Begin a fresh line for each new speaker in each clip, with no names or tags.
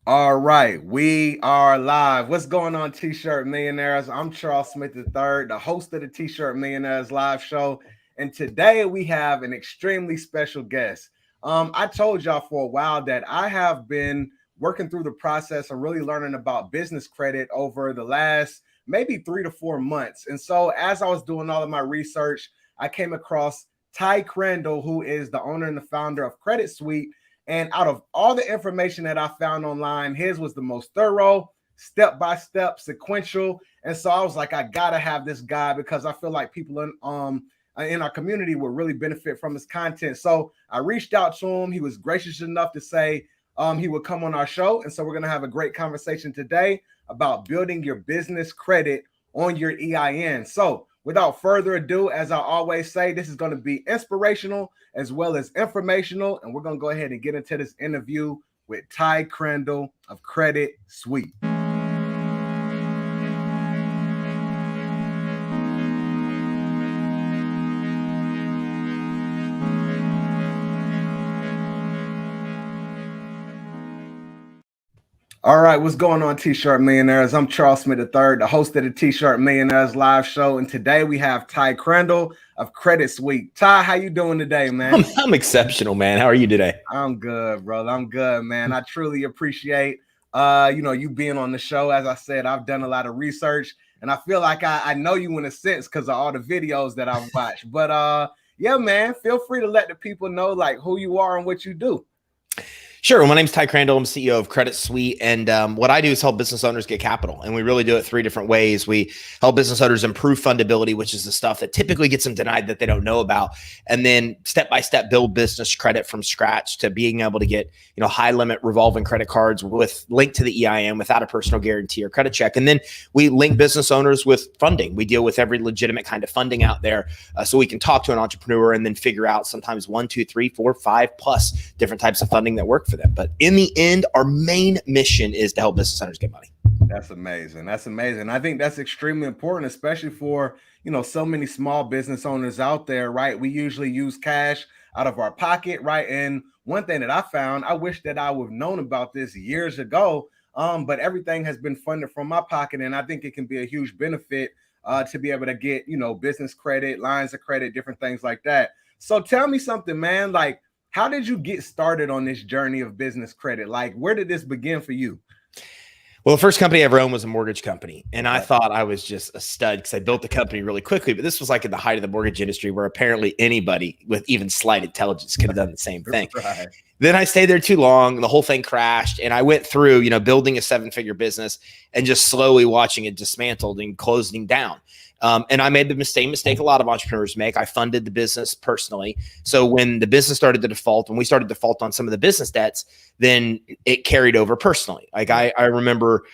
All right, we are live. What's going on, T-Shirt Millionaires? I'm Charles Smith III, the host of the T-Shirt Millionaires live show. And today we have an extremely special guest. I told y'all for a while that I have been working through the process of really learning about business credit over the last maybe 3 to 4 months. And so as I was doing all of my research, I came across Ty Crandall, who is the owner and the founder of Credit Suite. And out of all the information that I found online, his was the most thorough, step-by-step, sequential. And so I was like, I gotta have this guy because I feel like people in our community will really benefit from his content. So I reached out to him. He was gracious enough to say he would come on our show. And so we're gonna have a great conversation today about building your business credit on your EIN. So without further ado, as I always say, this is going to be inspirational as well as informational. And we're going to go ahead and get into this interview with Ty Crandall of Credit Suite. All right, what's going on, T-Shirt Millionaires? I'm Charles Smith III, the host of the T-Shirt Millionaires live show, and today we have Ty Crandall of Credit Suite. Ty, how you doing today, man?
I'm exceptional, man. How are you today?
I'm good, brother. I'm good, man. I truly appreciate you being on the show. As I said, I've done a lot of research, and I feel like I know you in a sense because of all the videos that I've watched. But yeah, man, feel free to let the people know like who you are and what you do.
Sure. My name's Ty Crandall. I'm CEO of Credit Suite. And what I do is help business owners get capital. And we really do it 3 different ways. We help business owners improve fundability, which is the stuff that typically gets them denied that they don't know about. And then step-by-step build business credit from scratch to being able to get, high limit revolving credit cards with link to the EIN without a personal guarantee or credit check. And then we link business owners with funding. We deal with every legitimate kind of funding out there. So we can talk to an entrepreneur and then figure out sometimes 1, 2, 3, 4, 5 plus different types of funding that work for them. But in the end, our main mission is to help business owners get money.
That's amazing. That's amazing. I think that's extremely important, especially for, so many small business owners out there, right? We usually use cash out of our pocket, right? And one thing that I found, I wish that I would have known about this years ago, but everything has been funded from my pocket. And I think it can be a huge benefit to be able to get, business credit, lines of credit, different things like that. So tell me something, man, like, how did you get started on this journey of business credit? Like, where did this begin for you?
Well, the first company I ever owned was a mortgage company. And I thought I was just a stud because I built the company really quickly. But this was like at the height of the mortgage industry where apparently anybody with even slight intelligence could have done the same thing. Right. Then I stayed there too long. The whole thing crashed. And I went through, building a 7-figure business and just slowly watching it dismantled and closing down. And I made the mistake a lot of entrepreneurs make. I funded the business personally. So when the business started to default, when we started to default on some of the business debts, then it carried over personally. Like I remember,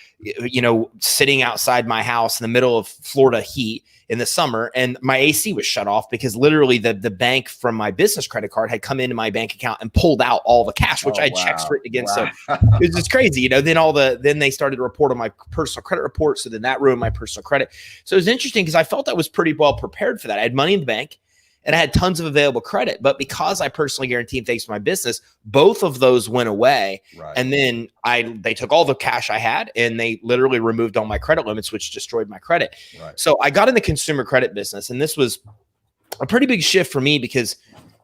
sitting outside my house in the middle of Florida heat in the summer, and my AC was shut off because literally the bank from my business credit card had come into my bank account and pulled out all the cash, which I had checks written against. Wow. So it was just crazy, then they started to report on my personal credit report. So then that ruined my personal credit. So it was interesting because I felt I was pretty well prepared for that. I had money in the bank and I had tons of available credit, but because I personally guaranteed thanks to my business, both of those went away. Right. And then they took all the cash I had and they literally removed all my credit limits, which destroyed my credit. Right. So I got in the consumer credit business, and this was a pretty big shift for me because,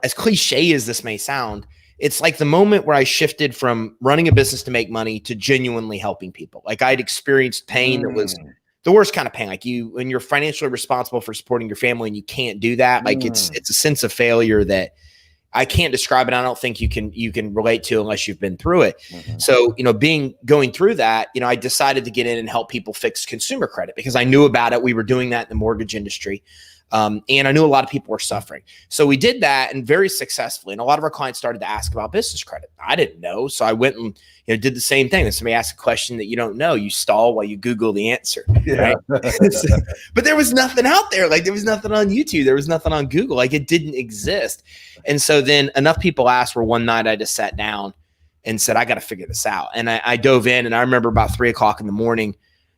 as cliche as this may sound, it's like the moment where I shifted from running a business to make money to genuinely helping people. Like I'd experienced pain that was the worst kind of pain. Like when you're financially responsible for supporting your family and you can't do that, like it's a sense of failure that I can't describe it. I don't think you can relate to unless you've been through it. Mm-hmm. So, going through that, I decided to get in and help people fix consumer credit because I knew about it. We were doing that in the mortgage industry. And I knew a lot of people were suffering. So we did that and very successfully. And a lot of our clients started to ask about business credit. I didn't know. So I went and did the same thing. If somebody asks a question that you don't know, you stall while you Google the answer. Yeah. Right? But there was nothing out there. Like there was nothing on YouTube. There was nothing on Google. Like it didn't exist. And so then enough people asked where one night I just sat down and said, I got to figure this out. And I dove in, and I remember about 3 o'clock in the morning,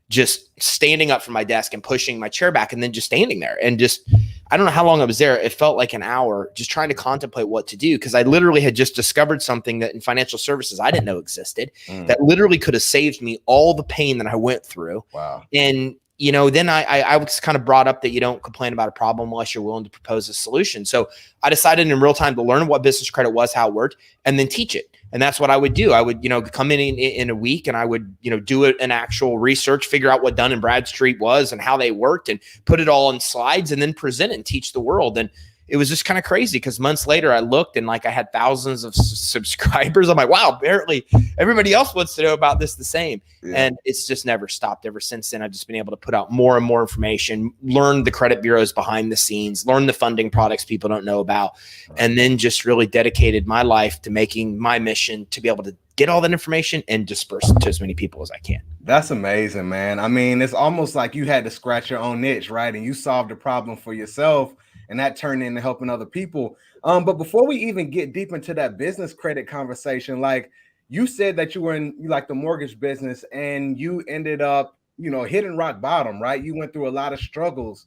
just standing up from my desk and pushing my chair back and then just standing there and just I don't know how long I was there. It felt like an hour just trying to contemplate what to do, because I literally had just discovered something that in financial services I didn't know existed that literally could have saved me all the pain that I went through.
Wow.
And, then I was kind of brought up that you don't complain about a problem unless you're willing to propose a solution. So I decided in real time to learn what business credit was, how it worked, and then teach it. And that's what I would do. I would, come in a week, and I would, do an actual research, figure out what Dun and Bradstreet was and how they worked, and put it all in slides and then present it and teach the world. And it was just kind of crazy, because months later I looked and like I had thousands of subscribers. I'm like, wow, apparently everybody else wants to know about this the same. Yeah. And it's just never stopped ever since then. I've just been able to put out more and more information, learn the credit bureaus behind the scenes, learn the funding products people don't know about, and then just really dedicated my life to making my mission to be able to get all that information and disperse it to as many people as I can.
That's amazing, man. I mean, it's almost like you had to scratch your own niche, right? And you solved the problem for yourself, and that turned into helping other people. But before we even get deep into that business credit conversation, like you said that you were in like the mortgage business and you ended up, hitting rock bottom, right? You went through a lot of struggles.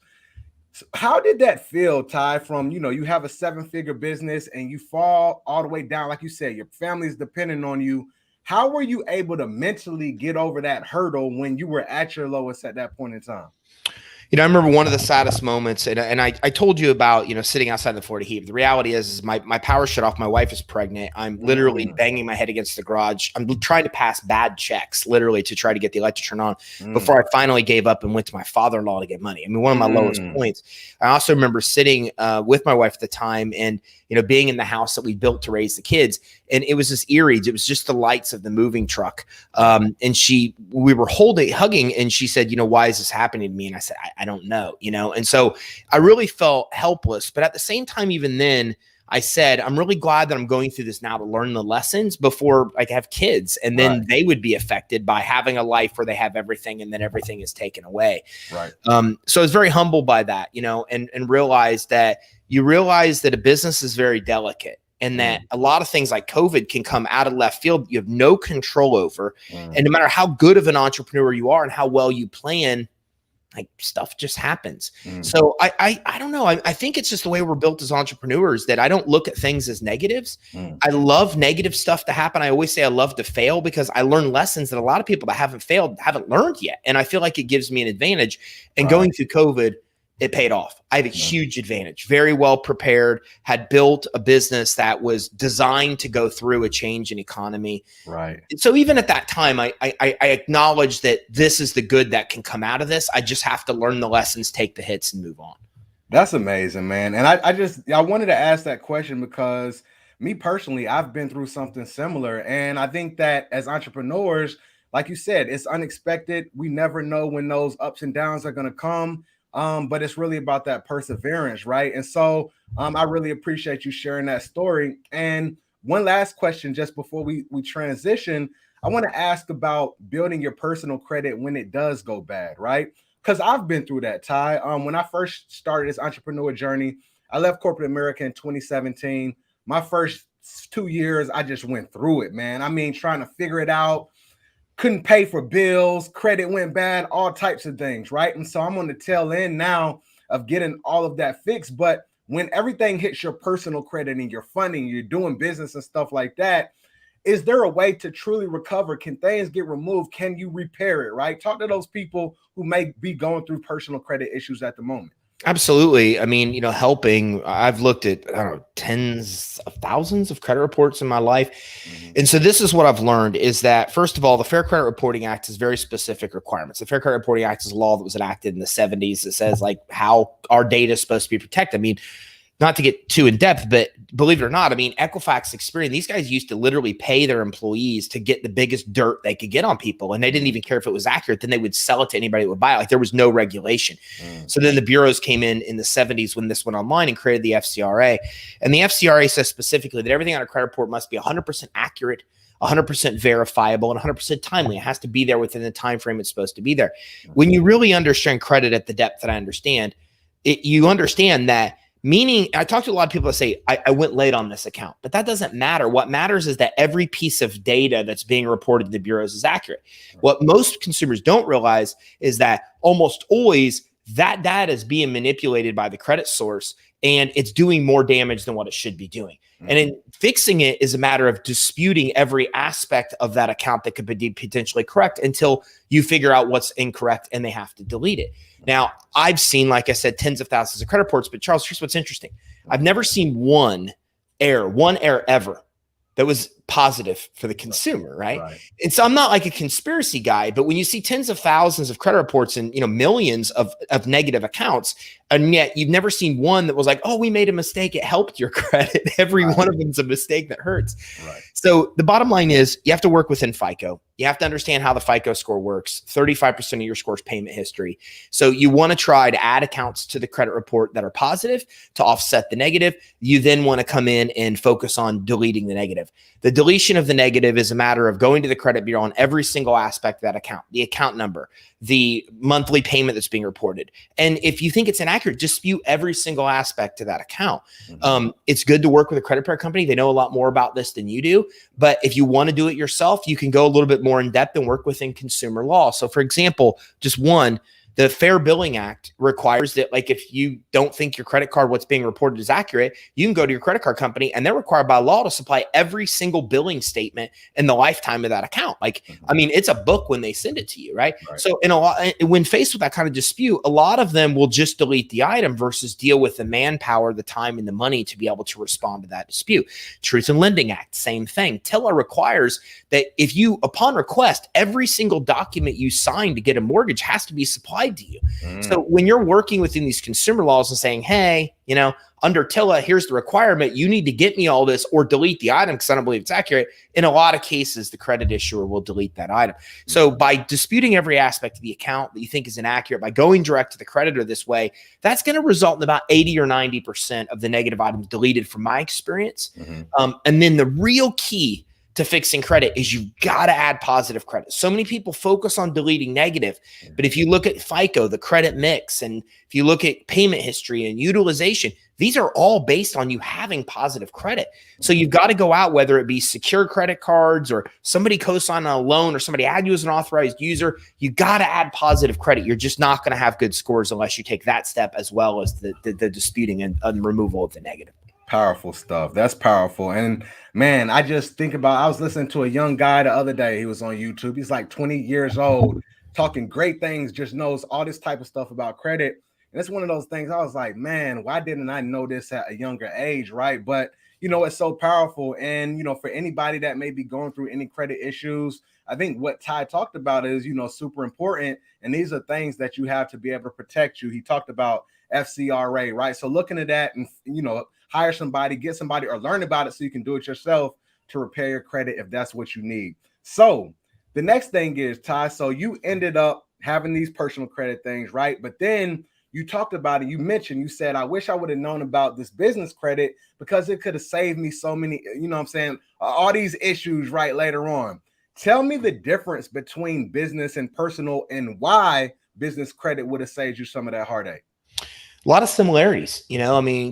So how did that feel, Ty, from, you have a 7-figure business and you fall all the way down? Like you said, your family is dependent on you. How were you able to mentally get over that hurdle when you were at your lowest at that point in time?
I remember one of the saddest moments, and I told you about, sitting outside the Florida heat. The reality is my power shut off. My wife is pregnant. I'm literally banging my head against the garage. I'm trying to pass bad checks, literally, to try to get the electric turn on before I finally gave up and went to my father-in-law to get money. I mean, one of my lowest points. I also remember sitting with my wife at the time and, being in the house that we built to raise the kids. And it was just eerie. It was just the lights of the moving truck. And we were hugging, and she said, why is this happening to me? And I said, I don't know, and so I really felt helpless. But at the same time, even then, I said, I'm really glad that I'm going through this now to learn the lessons before I have kids. And then they would be affected by having a life where they have everything and then everything is taken away.
Right.
So I was very humbled by that, and realized that a business is very delicate. And that a lot of things like COVID can come out of left field you have no control over. And no matter how good of an entrepreneur you are and how well you plan, like stuff just happens. So I don't know. I think it's just the way we're built as entrepreneurs, that I don't look at things as negatives. I love negative stuff to happen. I always say I love to fail, because I learn lessons that a lot of people that haven't failed haven't learned yet. And I feel like it gives me an advantage. And going through COVID, it paid off. I have a huge advantage, very well prepared, had built a business that was designed to go through a change in economy.
Right.
So even at that time, I acknowledge that this is the good that can come out of this. I just have to learn the lessons, take the hits, and move on.
That's amazing, man. And I wanted to ask that question because me personally, I've been through something similar. And I think that as entrepreneurs, like you said, it's unexpected. We never know when those ups and downs are going to come. But it's really about that perseverance, right? And so I really appreciate you sharing that story. And one last question, just before we transition, I want to ask about building your personal credit when it does go bad, right? Because I've been through that, Ty. When I first started this entrepreneur journey, I left corporate America in 2017. My first 2 years, I just went through it, man. I mean, trying to figure it out. Couldn't pay for bills, credit went bad, all types of things, right? And so I'm on the tail end now of getting all of that fixed. But when everything hits your personal credit and your funding, you're doing business and stuff like that, is there a way to truly recover? Can things get removed? Can you repair it, right? Talk to those people who may be going through personal credit issues at the moment.
Absolutely. I mean, helping, I've looked at, tens of thousands of credit reports in my life. And so this is what I've learned is that, first of all, the Fair Credit Reporting Act has very specific requirements. The Fair Credit Reporting Act is a law that was enacted in the 70s that says like how our data is supposed to be protected. I mean, not to get too in depth, but believe it or not, I mean, Equifax, Experian, these guys used to literally pay their employees to get the biggest dirt they could get on people. And they didn't even care if it was accurate. Then they would sell it to anybody that would buy it. Like there was no regulation. So then the bureaus came in the 70s when this went online and created the FCRA. And the FCRA says specifically that everything on a credit report must be 100% accurate, 100% verifiable, and 100% timely. It has to be there within the time frame it's supposed to be there. When you really understand credit at the depth that I understand, you understand that. Meaning, I talk to a lot of people that say, I went late on this account, but that doesn't matter. What matters is that every piece of data that's being reported to the bureaus is accurate. What most consumers don't realize is that almost always that data is being manipulated by the credit source, and it's doing more damage than what it should be doing. And in fixing it is a matter of disputing every aspect of that account that could be potentially correct until you figure out what's incorrect and they have to delete it. Now, I've seen, like I said, tens of thousands of credit reports, but Charles, here's what's interesting. I've never seen one error ever that was positive for the consumer, right? And so I'm not like a conspiracy guy, but when you see tens of thousands of credit reports and millions of negative accounts, and yet you've never seen one that was like, oh, we made a mistake, it helped your credit. Every one of them is a mistake that hurts. So the bottom line is you have to work within FICO. You have to understand how the FICO score works. 35% of your score is payment history. So you want to try to add accounts to the credit report that are positive to offset the negative. You then want to come in and focus on deleting the negative. The deletion of the negative is a matter of going to the credit bureau on every single aspect of that account, the account number, the monthly payment that's being reported. And if you think it's inaccurate, dispute every single aspect to that account. It's good to work with a credit card company. They know a lot more about this than you do. But if you want to do it yourself, you can go a little bit more in depth and work within consumer law. So for example, just one, the Fair Billing Act requires that, like, if you don't think your credit card, what's being reported is accurate, you can go to your credit card company and they're required by law to supply every single billing statement in the lifetime of that account. Like, I mean, it's a book when they send it to you, right? So when faced with that kind of dispute, a lot of them will just delete the item versus deal with the manpower, the time, and the money to be able to respond to that dispute. Truth in Lending Act, same thing. TILA requires that if you, upon request, every single document you sign to get a mortgage has to be supplied to you. So when you're working within these consumer laws and saying, hey, under TILA, here's the requirement, you need to get me all this or delete the item because I don't believe it's accurate. In a lot of cases, the credit issuer will delete that item. So by disputing every aspect of the account that you think is inaccurate, by going direct to the creditor this way, that's going to result in about 80 or 90% of the negative items deleted from my experience. And then the real key to fixing credit is you've got to add positive credit. So many people focus on deleting negative, but if you look at FICO, the credit mix, and if you look at payment history and utilization, these are all based on you having positive credit. So you've got to go out, whether it be secure credit cards or somebody co-sign on a loan or somebody add you as an authorized user, you got to add positive credit. You're just not going to have good scores unless you take that step as well as the disputing and removal of the negative.
Powerful stuff. That's powerful. And man, I just think about, I was listening to a young guy the other day. He was on YouTube. He's like 20 years old, talking great things, just knows all this type of stuff about credit. And it's one of those things I was like, man, why didn't I know this at a younger age, right? But, it's so powerful. And, for anybody that may be going through any credit issues, I think what Ty talked about is, super important. And these are things that you have to be able to protect you. He talked about FCRA, right? So looking at that and, hire somebody, get somebody, or learn about it so you can do it yourself to repair your credit if that's what you need. So the next thing is, Ty, so you ended up having these personal credit things, right? But then you talked about it. You said, I wish I would have known about this business credit because it could have saved me so many, all these issues right later on. Tell me the difference between business and personal and why business credit would have saved you some of that heartache.
A lot of similarities,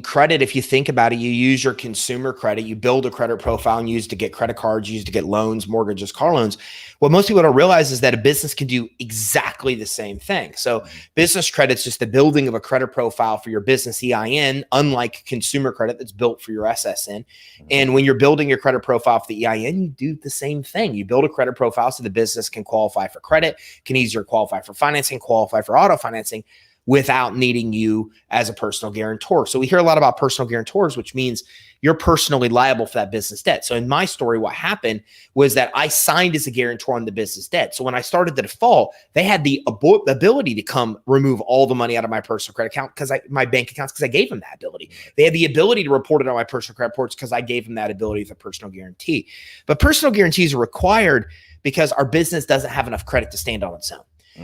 credit, if you think about it, you use your consumer credit, you build a credit profile and use to get credit cards, use to get loans, mortgages, car loans. What most people don't realize is that a business can do exactly the same thing. So business credit's just the building of a credit profile for your business EIN, unlike consumer credit that's built for your SSN. And when you're building your credit profile for the EIN, you do the same thing. You build a credit profile so the business can qualify for credit, can easier qualify for financing, qualify for auto financing, without needing you as a personal guarantor. So we hear a lot about personal guarantors, which means you're personally liable for that business debt. So in my story, what happened was that I signed as a guarantor on the business debt. So when I started the default, they had the ability to come remove all the money out of my personal credit account my bank accounts, because I gave them that ability. They had the ability to report it on my personal credit reports because I gave them that ability with a personal guarantee. But personal guarantees are required because our business doesn't have enough credit to stand on its own.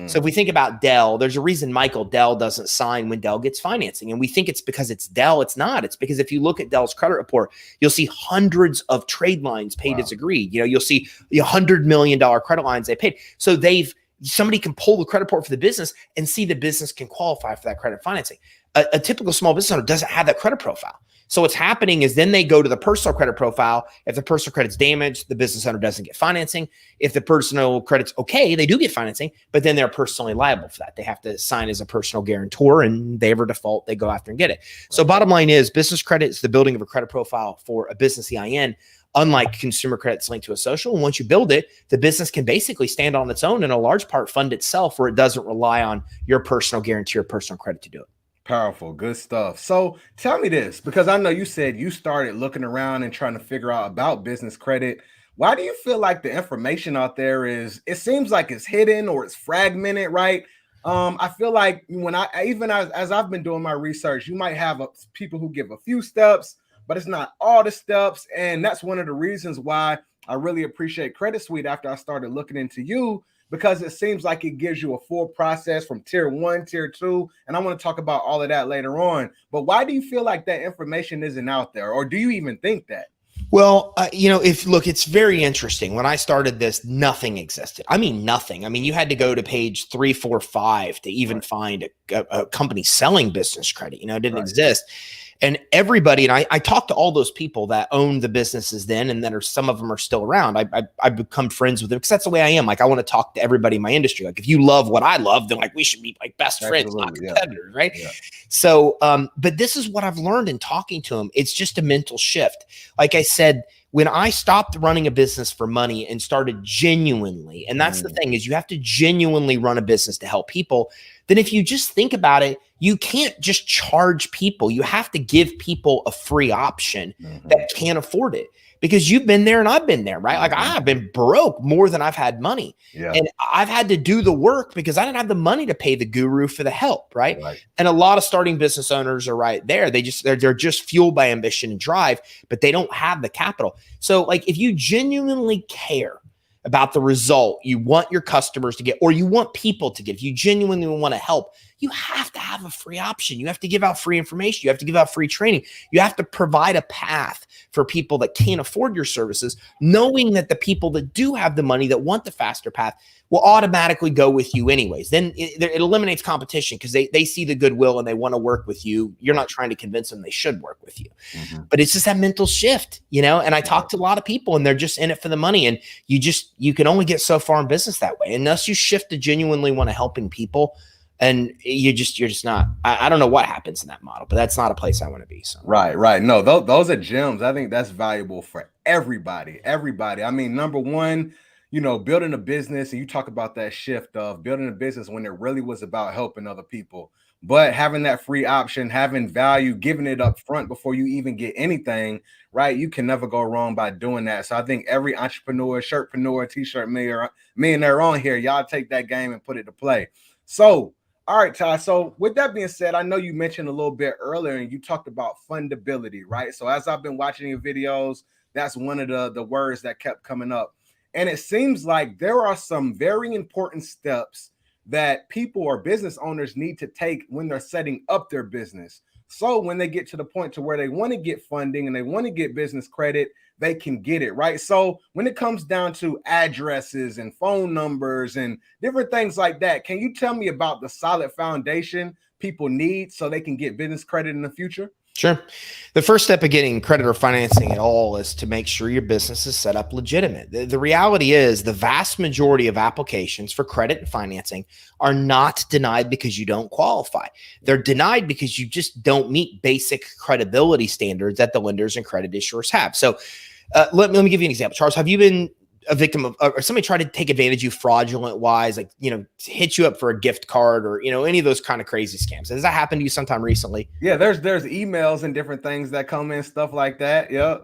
So if we think about Dell, there's a reason Michael Dell doesn't sign when Dell gets financing. And we think it's because it's Dell. It's not. It's because if you look at Dell's credit report, you'll see hundreds of trade lines paid as agreed. You'll see $100 million credit lines they paid. So somebody can pull the credit report for the business and see the business can qualify for that credit financing. A typical small business owner doesn't have that credit profile. So what's happening is then they go to the personal credit profile. If the personal credit's damaged, the business owner doesn't get financing. If the personal credit's okay, they do get financing, but then they're personally liable for that. They have to sign as a personal guarantor, and they ever default, they go after and get it. So bottom line is business credit is the building of a credit profile for a business EIN, unlike consumer credits linked to a social. And once you build it, the business can basically stand on its own and in a large part fund itself, where it doesn't rely on your personal guarantee or personal credit to do it.
Powerful, good stuff. So tell me this, because I know you said you started looking around and trying to figure out about business credit. Why do you feel like the information out there it seems like it's hidden or it's fragmented, right? I feel like when as I've been doing my research, you might have people who give a few steps, but it's not all the steps. And that's one of the reasons why I really appreciate Credit Suite after I started looking into you, because it seems like it gives you a full process from tier 1, tier 2. And I want to talk about all of that later on. But why do you feel like that information isn't out there? Or do you even think that?
Well, it's very interesting. When I started this, nothing existed. I mean, nothing. I mean, you had to go to page 3, 4, 5 to even find a company selling business credit. It didn't exist. And everybody, and I talked to all those people that owned the businesses then, and then some of them are still around. I've become friends with them because that's the way I am. Like, I want to talk to everybody in my industry. Like, if you love what I love, then like we should be like best friends, not competitors, right? Yeah. So, but this is what I've learned in talking to them. It's just a mental shift. Like I said, when I stopped running a business for money and started genuinely, and that's the thing, is you have to genuinely run a business to help people. Then if you just think about it, you can't just charge people. You have to give people a free option that can't afford it, because you've been there and I've been there, right? Like, I've been broke more than I've had money. Yeah. And I've had to do the work because I didn't have the money to pay the guru for the help, right? And a lot of starting business owners are right there. They're just fueled by ambition and drive, but they don't have the capital. So like, if you genuinely care about the result you want your customers to get, or you want people to get, if you genuinely want to help, you have to have a free option. You have to give out free information. You have to give out free training. You have to provide a path for people that can't afford your services, knowing that the people that do have the money, that want the faster path, will automatically go with you anyways. Then it eliminates competition, because they see the goodwill and they want to work with you. You're not trying to convince them they should work with you. But it's just that mental shift, and I talk to a lot of people and they're just in it for the money. And you can only get so far in business that way, unless you shift to genuinely want to helping people. And you're just not, I don't know what happens in that model, but that's not a place I want to be. So.
Right. No, those are gems. I think that's valuable for everybody. I mean, number one, building a business, and you talk about that shift of building a business when it really was about helping other people, but having that free option, having value, giving it up front before you even get anything, right? You can never go wrong by doing that. So I think every entrepreneur, shirtpreneur, t-shirt millionaire on here, y'all take that game and put it to play. So, all right, Ty. So with that being said, I know you mentioned a little bit earlier and you talked about fundability, right? So as I've been watching your videos, that's one of the words that kept coming up. And it seems like there are some very important steps that people or business owners need to take when they're setting up their business. So when they get to the point to where they want to get funding and they want to get business credit, they can get it, right? So when it comes down to addresses and phone numbers and different things like that, can you tell me about the solid foundation people need so they can get business credit in the future?
Sure. The first step of getting credit or financing at all is to make sure your business is set up legitimate. The reality is the vast majority of applications for credit and financing are not denied because you don't qualify. They're denied because you just don't meet basic credibility standards that the lenders and credit issuers have. So let me give you an example. Charles, have you been a victim of, or somebody tried to take advantage of you fraudulent wise, like, hit you up for a gift card or, any of those kind of crazy scams? Has that happened to you sometime recently?
Yeah, there's emails and different things that come in, stuff like that. Yeah.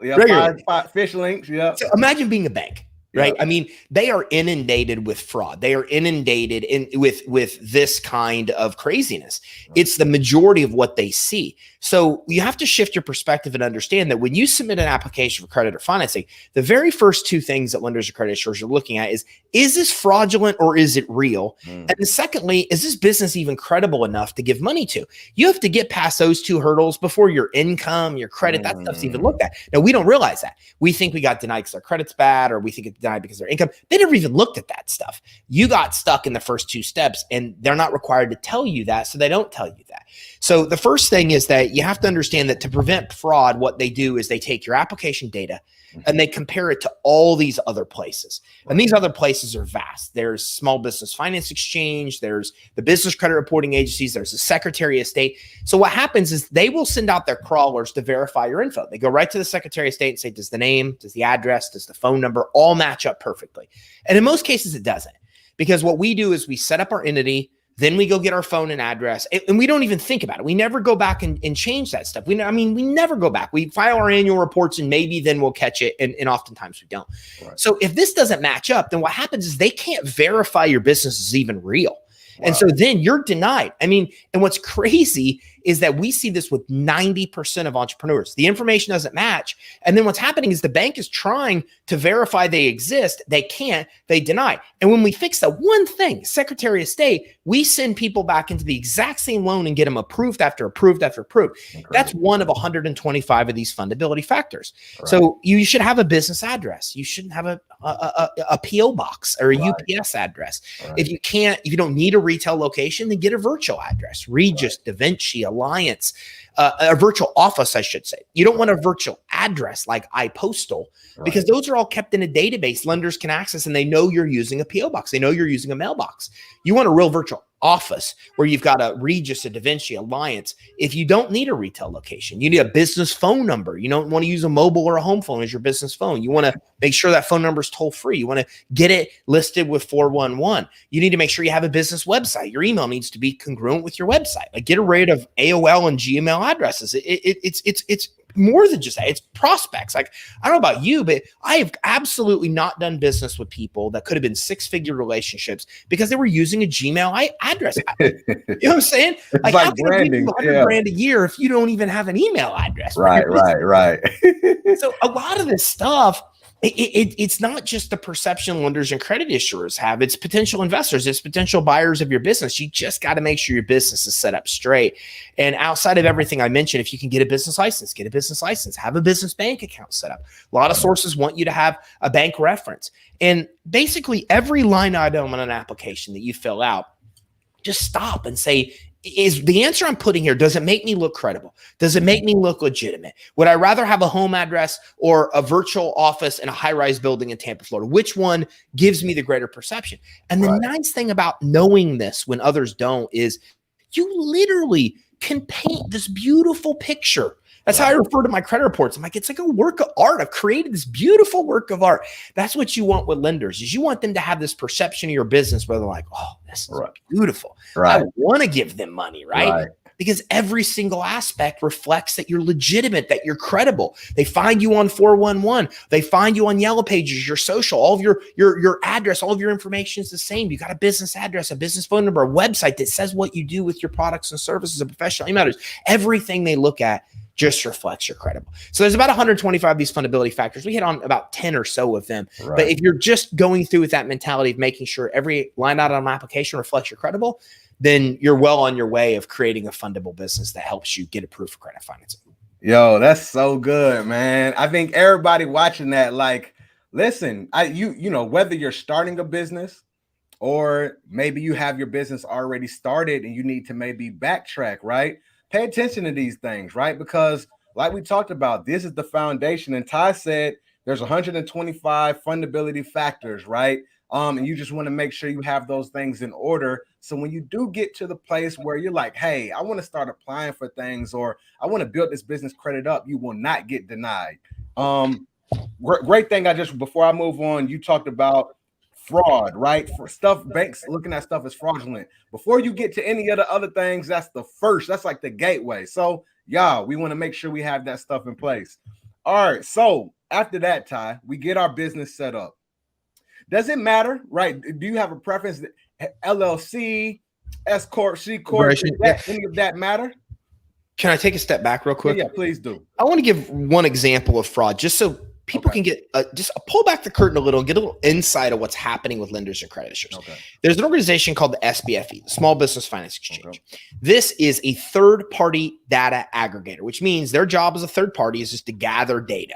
Fish links. Yeah.
So imagine being a bank. Right. I mean, they are inundated with fraud. They are inundated with this kind of craziness. It's the majority of what they see. So you have to shift your perspective and understand that when you submit an application for credit or financing, the very firit two things that lenders or credit issuers are looking at is this fraudulent or is it real? And then secondly, is this business even credible enough to give money to? You have to get past those two hurdles before your income, your credit, that stuff's even looked at. Now, we don't realize that. We think we got denied because our credit's bad, or we think it's denied because of their income. They never even looked at that stuff. You got stuck in the first two steps, and they're not required to tell you that, so they don't tell you that. So the first thing is that you have to understand that to prevent fraud, what they do is they take your application data and they compare it to all these other places. And these other places are vast. There's Small Business Finance Exchange, there's the business credit reporting agencies, there's the Secretary of State. So what happens is they will send out their crawlers to verify your info. They go right to the Secretary of State and say, does the name, does the address, does the phone number all match up perfectly? And in most cases, it doesn't. Because what we do is we set up our entity, then we go get our phone and address, and we don't even think about it. We never go back and change that stuff. We never go back. We file our annual reports and maybe then we'll catch it, and oftentimes we don't. Right. So if this doesn't match up, then what happens is they can't verify your business is even real. Wow. And so then you're denied. And what's crazy is that we see this with 90% of entrepreneurs. The information doesn't match. And then what's happening is the bank is trying to verify they exist. They can't, they deny. And when we fix that one thing, Secretary of State, we send people back into the exact same loan and get them approved after approved after approved. Incredible. That's one of 125 of these fundability factors. Right. So you should have a business address. You shouldn't have a PO box or a UPS address. Right. If you don't need a retail location, then get a virtual address. Regis, Da Vinci, Alliance, a virtual office, I should say. You don't want a virtual address like iPostal because those are all kept in a database lenders can access, and they know you're using a PO box. They know you're using a mailbox. You want a real virtual office where you've got a Regis, a Da Vinci, Alliance. If you don't need a retail location, you need a business phone number. You don't want to use a mobile or a home phone as your business phone. You want to make sure that phone number is toll free. You want to get it listed with 411. You need to make sure you have a business website. Your email needs to be congruent with your website. Like, get rid of AOL and Gmail addresses. It's more than just that. It's prospects. Like, I don't know about you, but I have absolutely not done business with people that could have been six-figure relationships because they were using a Gmail address. You know what I'm saying? Like how can I give you $100,000 a year if you don't even have an email address?
Right.
So a lot of this stuff, it's not just the perception lenders and credit issuers have. It's potential investors. It's potential buyers of your business. You just got to make sure your business is set up straight. And outside of everything I mentioned, if you can get a business license, get a business license, have a business bank account set up. A lot of sources want you to have a bank reference. And basically every line item on an application that you fill out, just stop and say, is the answer I'm putting here, does it make me look credible? Does it make me look legitimate? Would I rather have a home address or a virtual office in a high-rise building in Tampa, Florida? Which one gives me the greater perception? And the nice thing about knowing this when others don't is you literally can paint this beautiful picture. That's how I refer to my credit reports. I'm like, it's like a work of art. I've created this beautiful work of art. That's what you want with lenders, is you want them to have this perception of your business where they're like, oh, this is beautiful. I want to give them money, right? Because every single aspect reflects that you're legitimate, that you're credible. They find you on 411. They find you on Yellow Pages, your social, all of your address, all of your information is the same. You got a business address, a business phone number, a website that says what you do with your products and services, a professional email address. Everything they look at just reflects you're credible. So there's about 125 of these fundability factors. We hit on about 10 or so of them. But if you're just going through with that mentality of making sure every line out on an application reflects you're credible, then you're well on your way of creating a fundable business that helps you get approved for credit financing.
Yo, that's so good, man. I think everybody watching that, like, listen, you know, whether you're starting a business or maybe you have your business already started and you need to maybe backtrack, right? Pay attention to these things, right? Because like we talked about, this is the foundation. And Ty said there's 125 fundability factors, right? And you just want to make sure you have those things in order. So when you do get to the place where you're like, hey, I want to start applying for things, or I want to build this business credit up, you will not get denied. Great thing. Before I move on, you talked about fraud, right? For stuff, banks looking at stuff as fraudulent. Before you get to any of the other things, that's like the gateway. So we want to make sure we have that stuff in place. All right. So after that, Ty, we get our business set up. Does it matter, right? Do you have a preference? LLC, S Corp, C Corp, any of that matter?
Can I take a step back real quick?
Yeah, please do.
I want to give one example of fraud just so people can get just pull back the curtain a little, get a little insight of what's happening with lenders and credit issuers. There's an organization called the SBFE, the Small Business Finance Exchange. This is a third-party data aggregator, which means their job as a third party is just to gather data.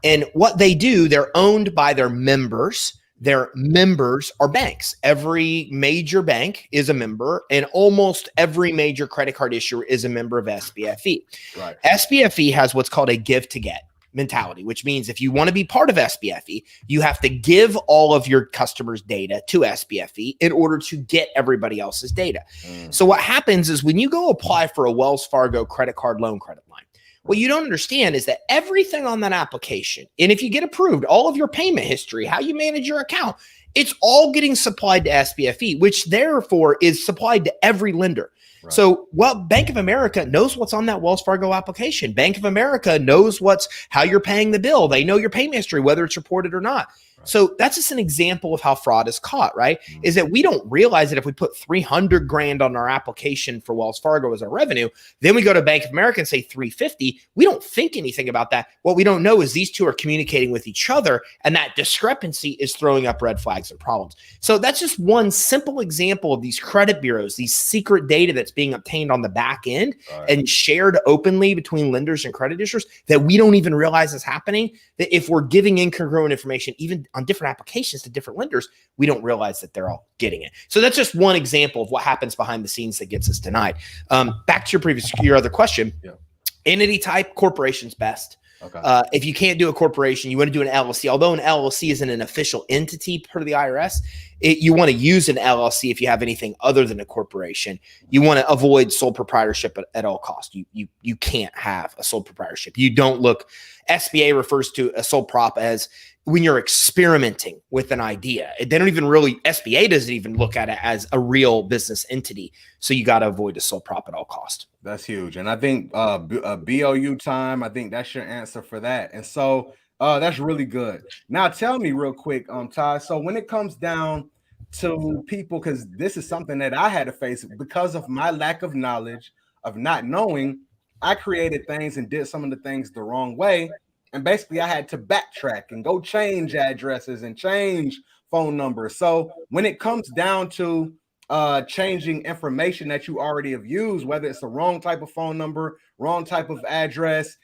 And what they do, they're owned by their members. Their members are banks. Every major bank is a member, and almost every major credit card issuer is a member of SBFE.
Right.
SBFE has what's called a give to get mentality, which means if you want to be part of SBFE, you have to give all of your customers' data to SBFE in order to get everybody else's data. So what happens is when you go apply for a Wells Fargo credit card loan credit line, what you don't understand is that everything on that application, and if you get approved, all of your payment history, how you manage your account, it's all getting supplied to SBFE, which therefore is supplied to every lender. Right. So, Bank of America knows what's on that Wells Fargo application. Bank of America knows how you're paying the bill. They know your payment history, whether it's reported or not. Right. So that's just an example of how fraud is caught, right? Is that we don't realize that if we put 300 grand on our application for Wells Fargo as our revenue, then we go to Bank of America and say 350. We don't think anything about that. What we don't know is these two are communicating with each other, and that discrepancy is throwing up red flags and problems. So that's just one simple example of these credit bureaus, these secret data that's being obtained on the back end and shared openly between lenders and credit issuers that we don't even realize is happening. That if we're giving incongruent information, even on different applications to different lenders, we don't realize that they're all getting it. So that's just one example of what happens behind the scenes that gets us denied. Back to your other question. Yeah. Entity type, corporation's best. Okay. If you can't do a corporation, you want to do an LLC. Although an LLC isn't an official entity per the IRS, you want to use an LLC if you have anything other than a corporation. You want to avoid sole proprietorship at all costs. You can't have a sole proprietorship. You don't look. SBA refers to a sole prop as when you're experimenting with an idea. They don't even really, SBA doesn't even look at it as a real business entity. So you got to avoid a sole prop at all cost.
That's huge. And I think BOU time, I think that's your answer for that. And so that's really good. Now tell me real quick, Ty, so when it comes down to people, because this is something that I had to face because of my lack of knowledge of not knowing, I created things and did some of the things the wrong way. And basically I had to backtrack and go change addresses and change phone numbers. So when it comes down to changing information that you already have used, whether it's the wrong type of phone number, wrong type of address,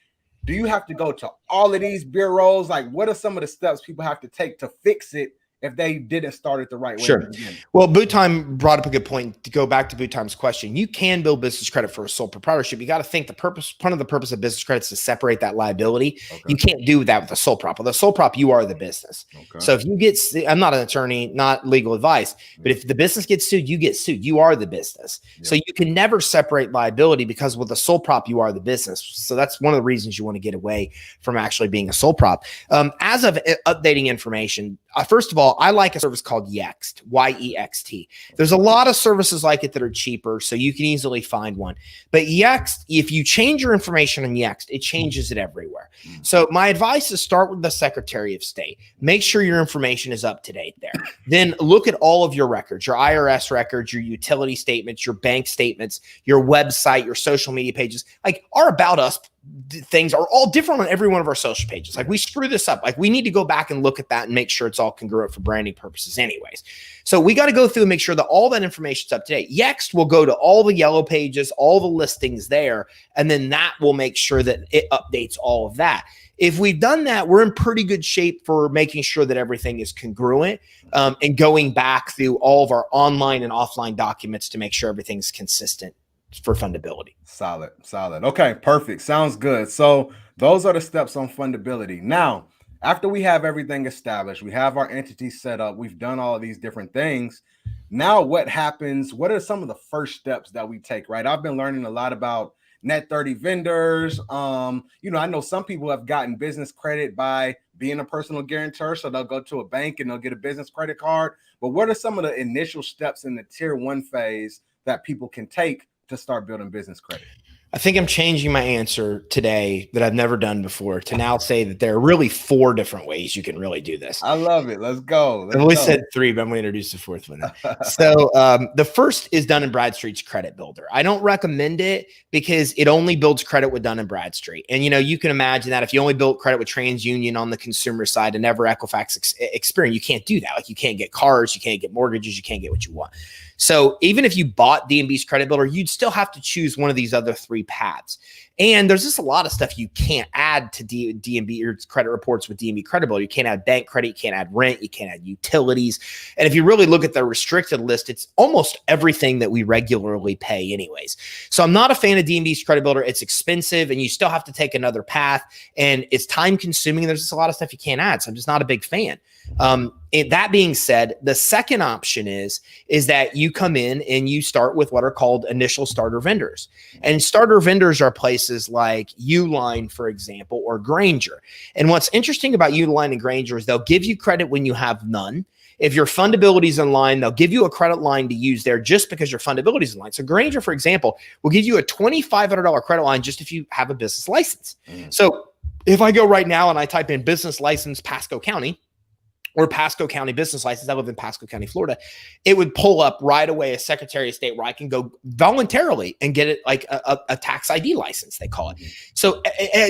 do you have to go to all of these bureaus? Like, what are some of the steps people have to take to fix it if they didn't start it the right way?
Sure. Well, Boot Time brought up a good point. To go back to Boot Time's question, you can build business credit for a sole proprietorship. You got to think part of the purpose of business credit is to separate that liability. Okay. You can't do that with a sole prop. With a sole prop, you are the business. Okay. So if you get, I'm not an attorney, not legal advice, but if the business gets sued, you get sued. You are the business. Yeah. So you can never separate liability because with a sole prop, you are the business. So that's one of the reasons you want to get away from actually being a sole prop. As of updating information, first of all, I like a service called Yext, Y-E-X-T. There's a lot of services like it that are cheaper, so you can easily find one. But Yext, if you change your information on Yext, it changes it everywhere. So my advice is start with the Secretary of State. Make sure your information is up to date there. Then look at all of your records, your IRS records, your utility statements, your bank statements, your website, your social media pages. Like our About Us things are all different on every one of our social pages. Like we screw this up. Like we need to go back and look at that and make sure it's all congruent for branding purposes anyways. So we got to go through and make sure that all that information is up to date. Yext will go to all the yellow pages, all the listings there, and then that will make sure that it updates all of that. If we've done that, we're in pretty good shape for making sure that everything is congruent and going back through all of our online and offline documents to make sure everything's consistent for fundability.
Solid. Okay, perfect. Sounds good. So those are the steps on fundability. Now, after we have everything established, we have our entity set up, we've done all of these different things. Now what happens? What are some of the first steps that we take, right? I've been learning a lot about net 30 vendors. I know some people have gotten business credit by being a personal guarantor. So they'll go to a bank and they'll get a business credit card. But what are some of the initial steps in the tier 1 phase that people can take to start building business credit?
I think I'm changing my answer today that I've never done before to now say that there are really 4 different ways you can really do this.
I love it. Let's go.
I've always said 3, but I'm going to introduce the 4th one. So the first is Dun & Bradstreet's Credit Builder. I don't recommend it because it only builds credit with Dun & Bradstreet. And, you can imagine that if you only built credit with TransUnion on the consumer side and never Equifax Experian, you can't do that. Like you can't get cars, you can't get mortgages, you can't get what you want. So even if you bought D&B's Credit Builder, you'd still have to choose one of these other 3 three paths. And there's just a lot of stuff you can't add to DMB or credit reports with DMB credibility. You can't add bank credit, you can't add rent, you can't add utilities. And if you really look at the restricted list, it's almost everything that we regularly pay anyways. So I'm not a fan of DMB's credit builder. It's expensive and you still have to take another path and it's time consuming. There's just a lot of stuff you can't add. So I'm just not a big fan. That being said, the second option is that you come in and you start with what are called initial starter vendors. And starter vendors are places like Uline, for example, or Granger. And what's interesting about Uline and Granger is they'll give you credit when you have none. If your fundability is in line, they'll give you a credit line to use there just because your fundability is in line. So Granger, for example, will give you a $2,500 credit line just if you have a business license. So if I go right now and I type in business license Pasco County, or Pasco County business license, I live in Pasco County, Florida, it would pull up right away a Secretary of State where I can go voluntarily and get it like a tax ID license, they call it. So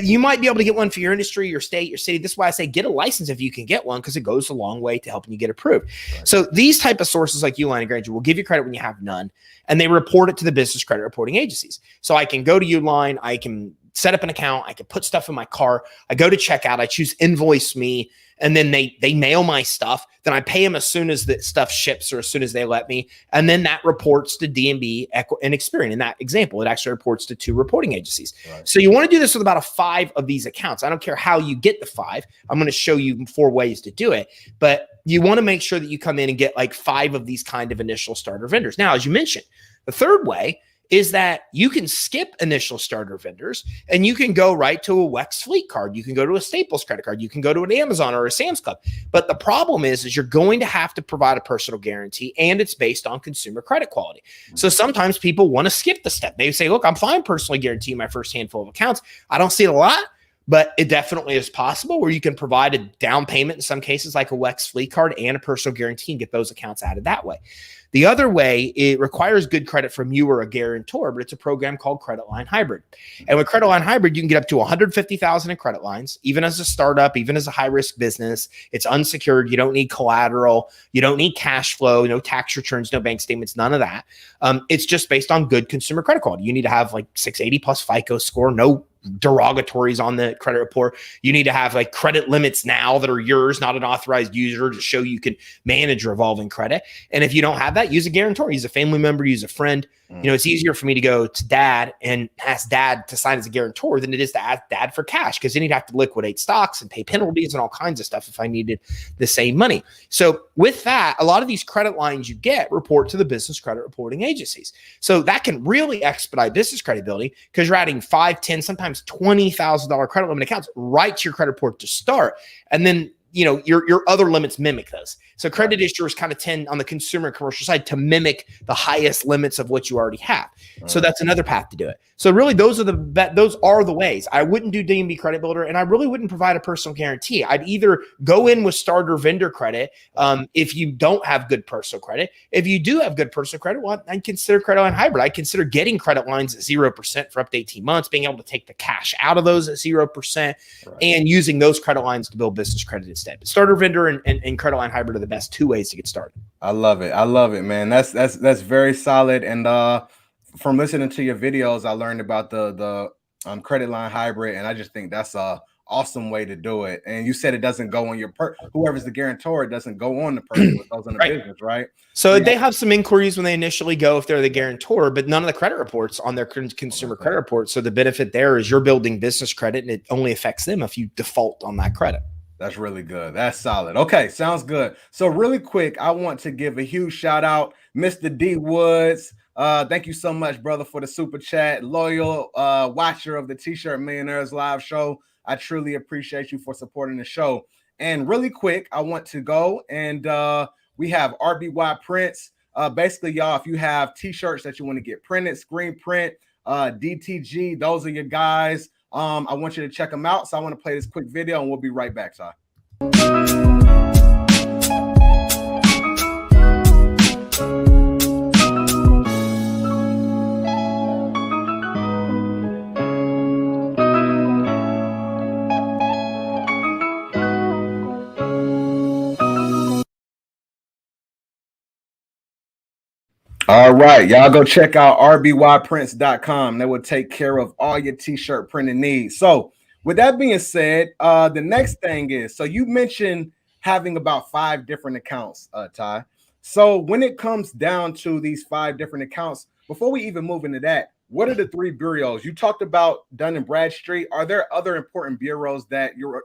you might be able to get one for your industry, your state, your city. This is why I say get a license if you can get one because it goes a long way to helping you get approved. Right. So these type of sources like Uline and Granger will give you credit when you have none, and they report it to the business credit reporting agencies. So I can go to Uline, I can set up an account, I can put stuff in my car, I go to checkout, I choose invoice me, and then they mail my stuff. Then I pay them as soon as the stuff ships or as soon as they let me. And then that reports to DMB and Experian. In that example, it actually reports to 2 reporting agencies. Right. So you want to do this with about 5 of these accounts. I don't care how you get the 5. I'm going to show you 4 ways to do it. But you want to make sure that you come in and get like 5 of these kind of initial starter vendors. Now, as you mentioned, the third way is that you can skip initial starter vendors and you can go right to a WEX fleet card. You can go to a Staples credit card. You can go to an Amazon or a Sam's Club. But the problem is you're going to have to provide a personal guarantee and it's based on consumer credit quality. So sometimes people want to skip the step. They say, look, I'm fine personally guaranteeing my first handful of accounts. I don't see it a lot, but it definitely is possible where you can provide a down payment in some cases like a WEX fleet card and a personal guarantee and get those accounts added that way. The other way, it requires good credit from you or a guarantor, but it's a program called Credit Line Hybrid. And with Credit Line Hybrid, you can get up to $150,000 in credit lines, even as a startup, even as a high-risk business. It's unsecured. You don't need collateral. You don't need cash flow, no tax returns, no bank statements, none of that. It's just based on good consumer credit quality. You need to have like 680 plus FICO score, no derogatories on the credit report. You need to have like credit limits now that are yours, not an authorized user, to show you can manage revolving credit. And if you don't have that, use a guarantor, use a family member, use a friend. You know, it's easier for me to go to dad and ask dad to sign as a guarantor than it is to ask dad for cash, because then he'd have to liquidate stocks and pay penalties and all kinds of stuff if I needed the same money. So with that, a lot of these credit lines you get report to the business credit reporting agencies. So that can really expedite business credibility because you're adding $5, $10, sometimes $20,000 credit limit accounts right to your credit report to start. And then, you know, your other limits mimic those. So credit issuers kind of tend on the consumer and commercial side to mimic the highest limits of what you already have. So that's another path to do it. So really those are the ways. I wouldn't do DMB Credit Builder and I really wouldn't provide a personal guarantee. I'd either go in with starter vendor credit if you don't have good personal credit. If you do have good personal credit, well, I'd consider Credit Line Hybrid. I'd consider getting credit lines at 0% for up to 18 months, being able to take the cash out of those at 0% and using those credit lines to build business credit instead. But starter vendor and Credit Line Hybrid are the best 2 ways to get started.
I love it. I love it, man. That's very solid. And from listening to your videos, I learned about the Credit Line Hybrid, and I just think that's a awesome way to do it. And you said it doesn't go on your whoever's the guarantor, it doesn't go on the person, it goes on the business, right?
So they have some inquiries when they initially go if they're the guarantor, but none of the credit reports on their consumer credit report. So the benefit there is you're building business credit, and it only affects them if you default on that credit.
That's really good. That's solid. Okay, sounds good. So really quick, I want to give a huge shout out, Mr. D Woods. Thank you so much, brother, for the super chat. Loyal watcher of the T-Shirt Millionaires live show. I truly appreciate you for supporting the show. And really quick, I want to go and we have RBY Prints. Basically, y'all, if you have T-shirts that you want to get printed, screen print, DTG, those are your guys. I want you to check them out. So I want to play this quick video and we'll be right back, Ty. All right, y'all go check out rbyprints.com. They will take care of all your t-shirt printing needs. So with that being said, the next thing is, so you mentioned having about 5 different accounts, Ty. So when it comes down to these 5 different accounts, before we even move into that, what are the 3 bureaus? You talked about Dun & Bradstreet. Are there other important bureaus that your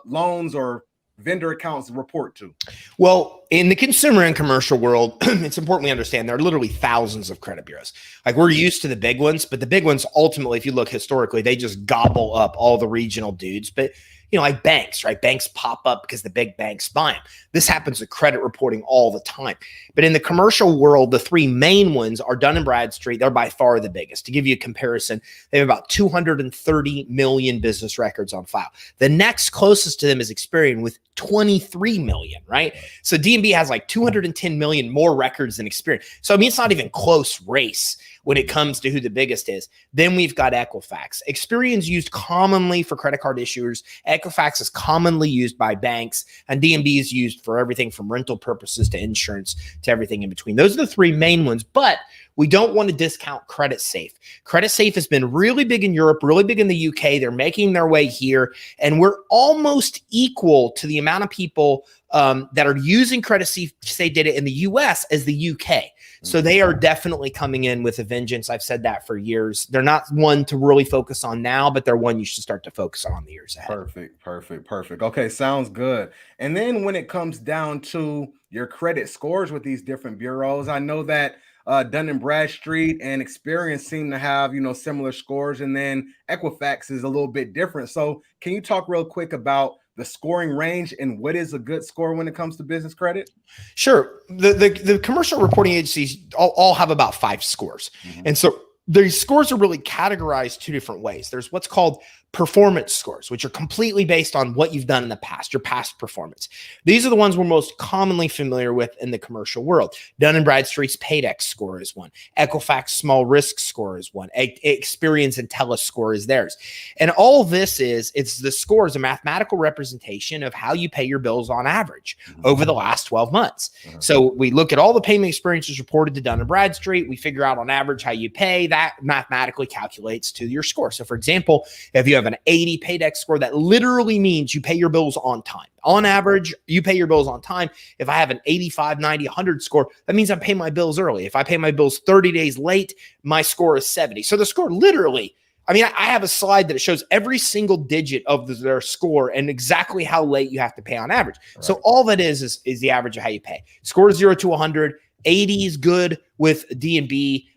loans or vendor accounts report to?
Well, in the consumer and commercial world, it's important we understand there are literally thousands of credit bureaus. Like, we're used to the big ones, but the big ones, ultimately, if you look historically, they just gobble up all the regional dudes. But like banks, right? Banks pop up because the big banks buy them. This happens with credit reporting all the time. But in the commercial world, the 3 main ones are Dun & Bradstreet. They're by far the biggest. To give you a comparison, they have about 230 million business records on file. The next closest to them is Experian with 23 million, right? So D&B has like 210 million more records than Experian. So I mean, it's not even close race when it comes to who the biggest is. Then we've got Equifax. Experian's used commonly for credit card issuers. Equifax is commonly used by banks, and D&B is used for everything from rental purposes to insurance to everything in between. Those are the 3 main ones, but we don't want to discount Credit Safe. Credit Safe has been really big in Europe, really big in the UK. They're making their way here, and we're almost equal to the amount of people that are using Credit Safe data in the US as the UK. So they are definitely coming in with a vengeance. I've said that for years. They're not one to really focus on now, but they're one you should start to focus on the years ahead.
Perfect. Okay, sounds good. And then when it comes down to your credit scores with these different bureaus, I know that Dun & Bradstreet and Experian seem to have, similar scores, and then Equifax is a little bit different. So can you talk real quick about the scoring range and what is a good score when it comes to business credit?
Sure. The commercial reporting agencies all have about 5 scores. Mm-hmm. And so these scores are really categorized 2 different ways. There's what's called performance scores, which are completely based on what you've done in the past, your past performance. These are the ones we're most commonly familiar with in the commercial world. Dun & Bradstreet's Paydex score is one. Equifax small risk score is one. Experian's Intellis score is theirs. And all of this it's the score is a mathematical representation of how you pay your bills on average over the last 12 months. So we look at all the payment experiences reported to Dun & Bradstreet. We figure out on average how you pay. That mathematically calculates to your score. So for example, if you have an 80 Paydex score, that literally means you pay your bills on time. On average, you pay your bills on time. If I have an 85, 90, 100 score, that means I pay my bills early. If I pay my bills 30 days late, my score is 70. So the score literally, I have a slide that it shows every single digit of their score and exactly how late you have to pay on average. Right. So all that is the average of how you pay. Score 0 to 100. 80 is good with D&B.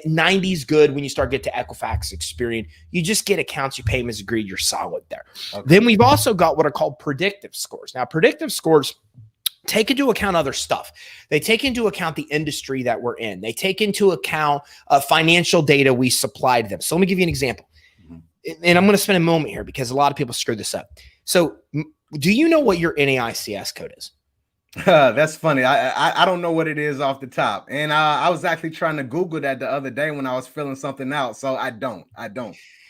90 is good when you start get to Equifax, Experian. You just get accounts, you pay them as agreed, you're solid there. Okay. Then we've also got what are called predictive scores. Now, predictive scores take into account other stuff. They take into account the industry that we're in. They take into account financial data we supplied them. So let me give you an example. And I'm going to spend a moment here because a lot of people screw this up. So do you know what your NAICS code is?
That's funny. I don't know what it is off the top. And I was actually trying to Google that the other day when I was filling something out. So I don't.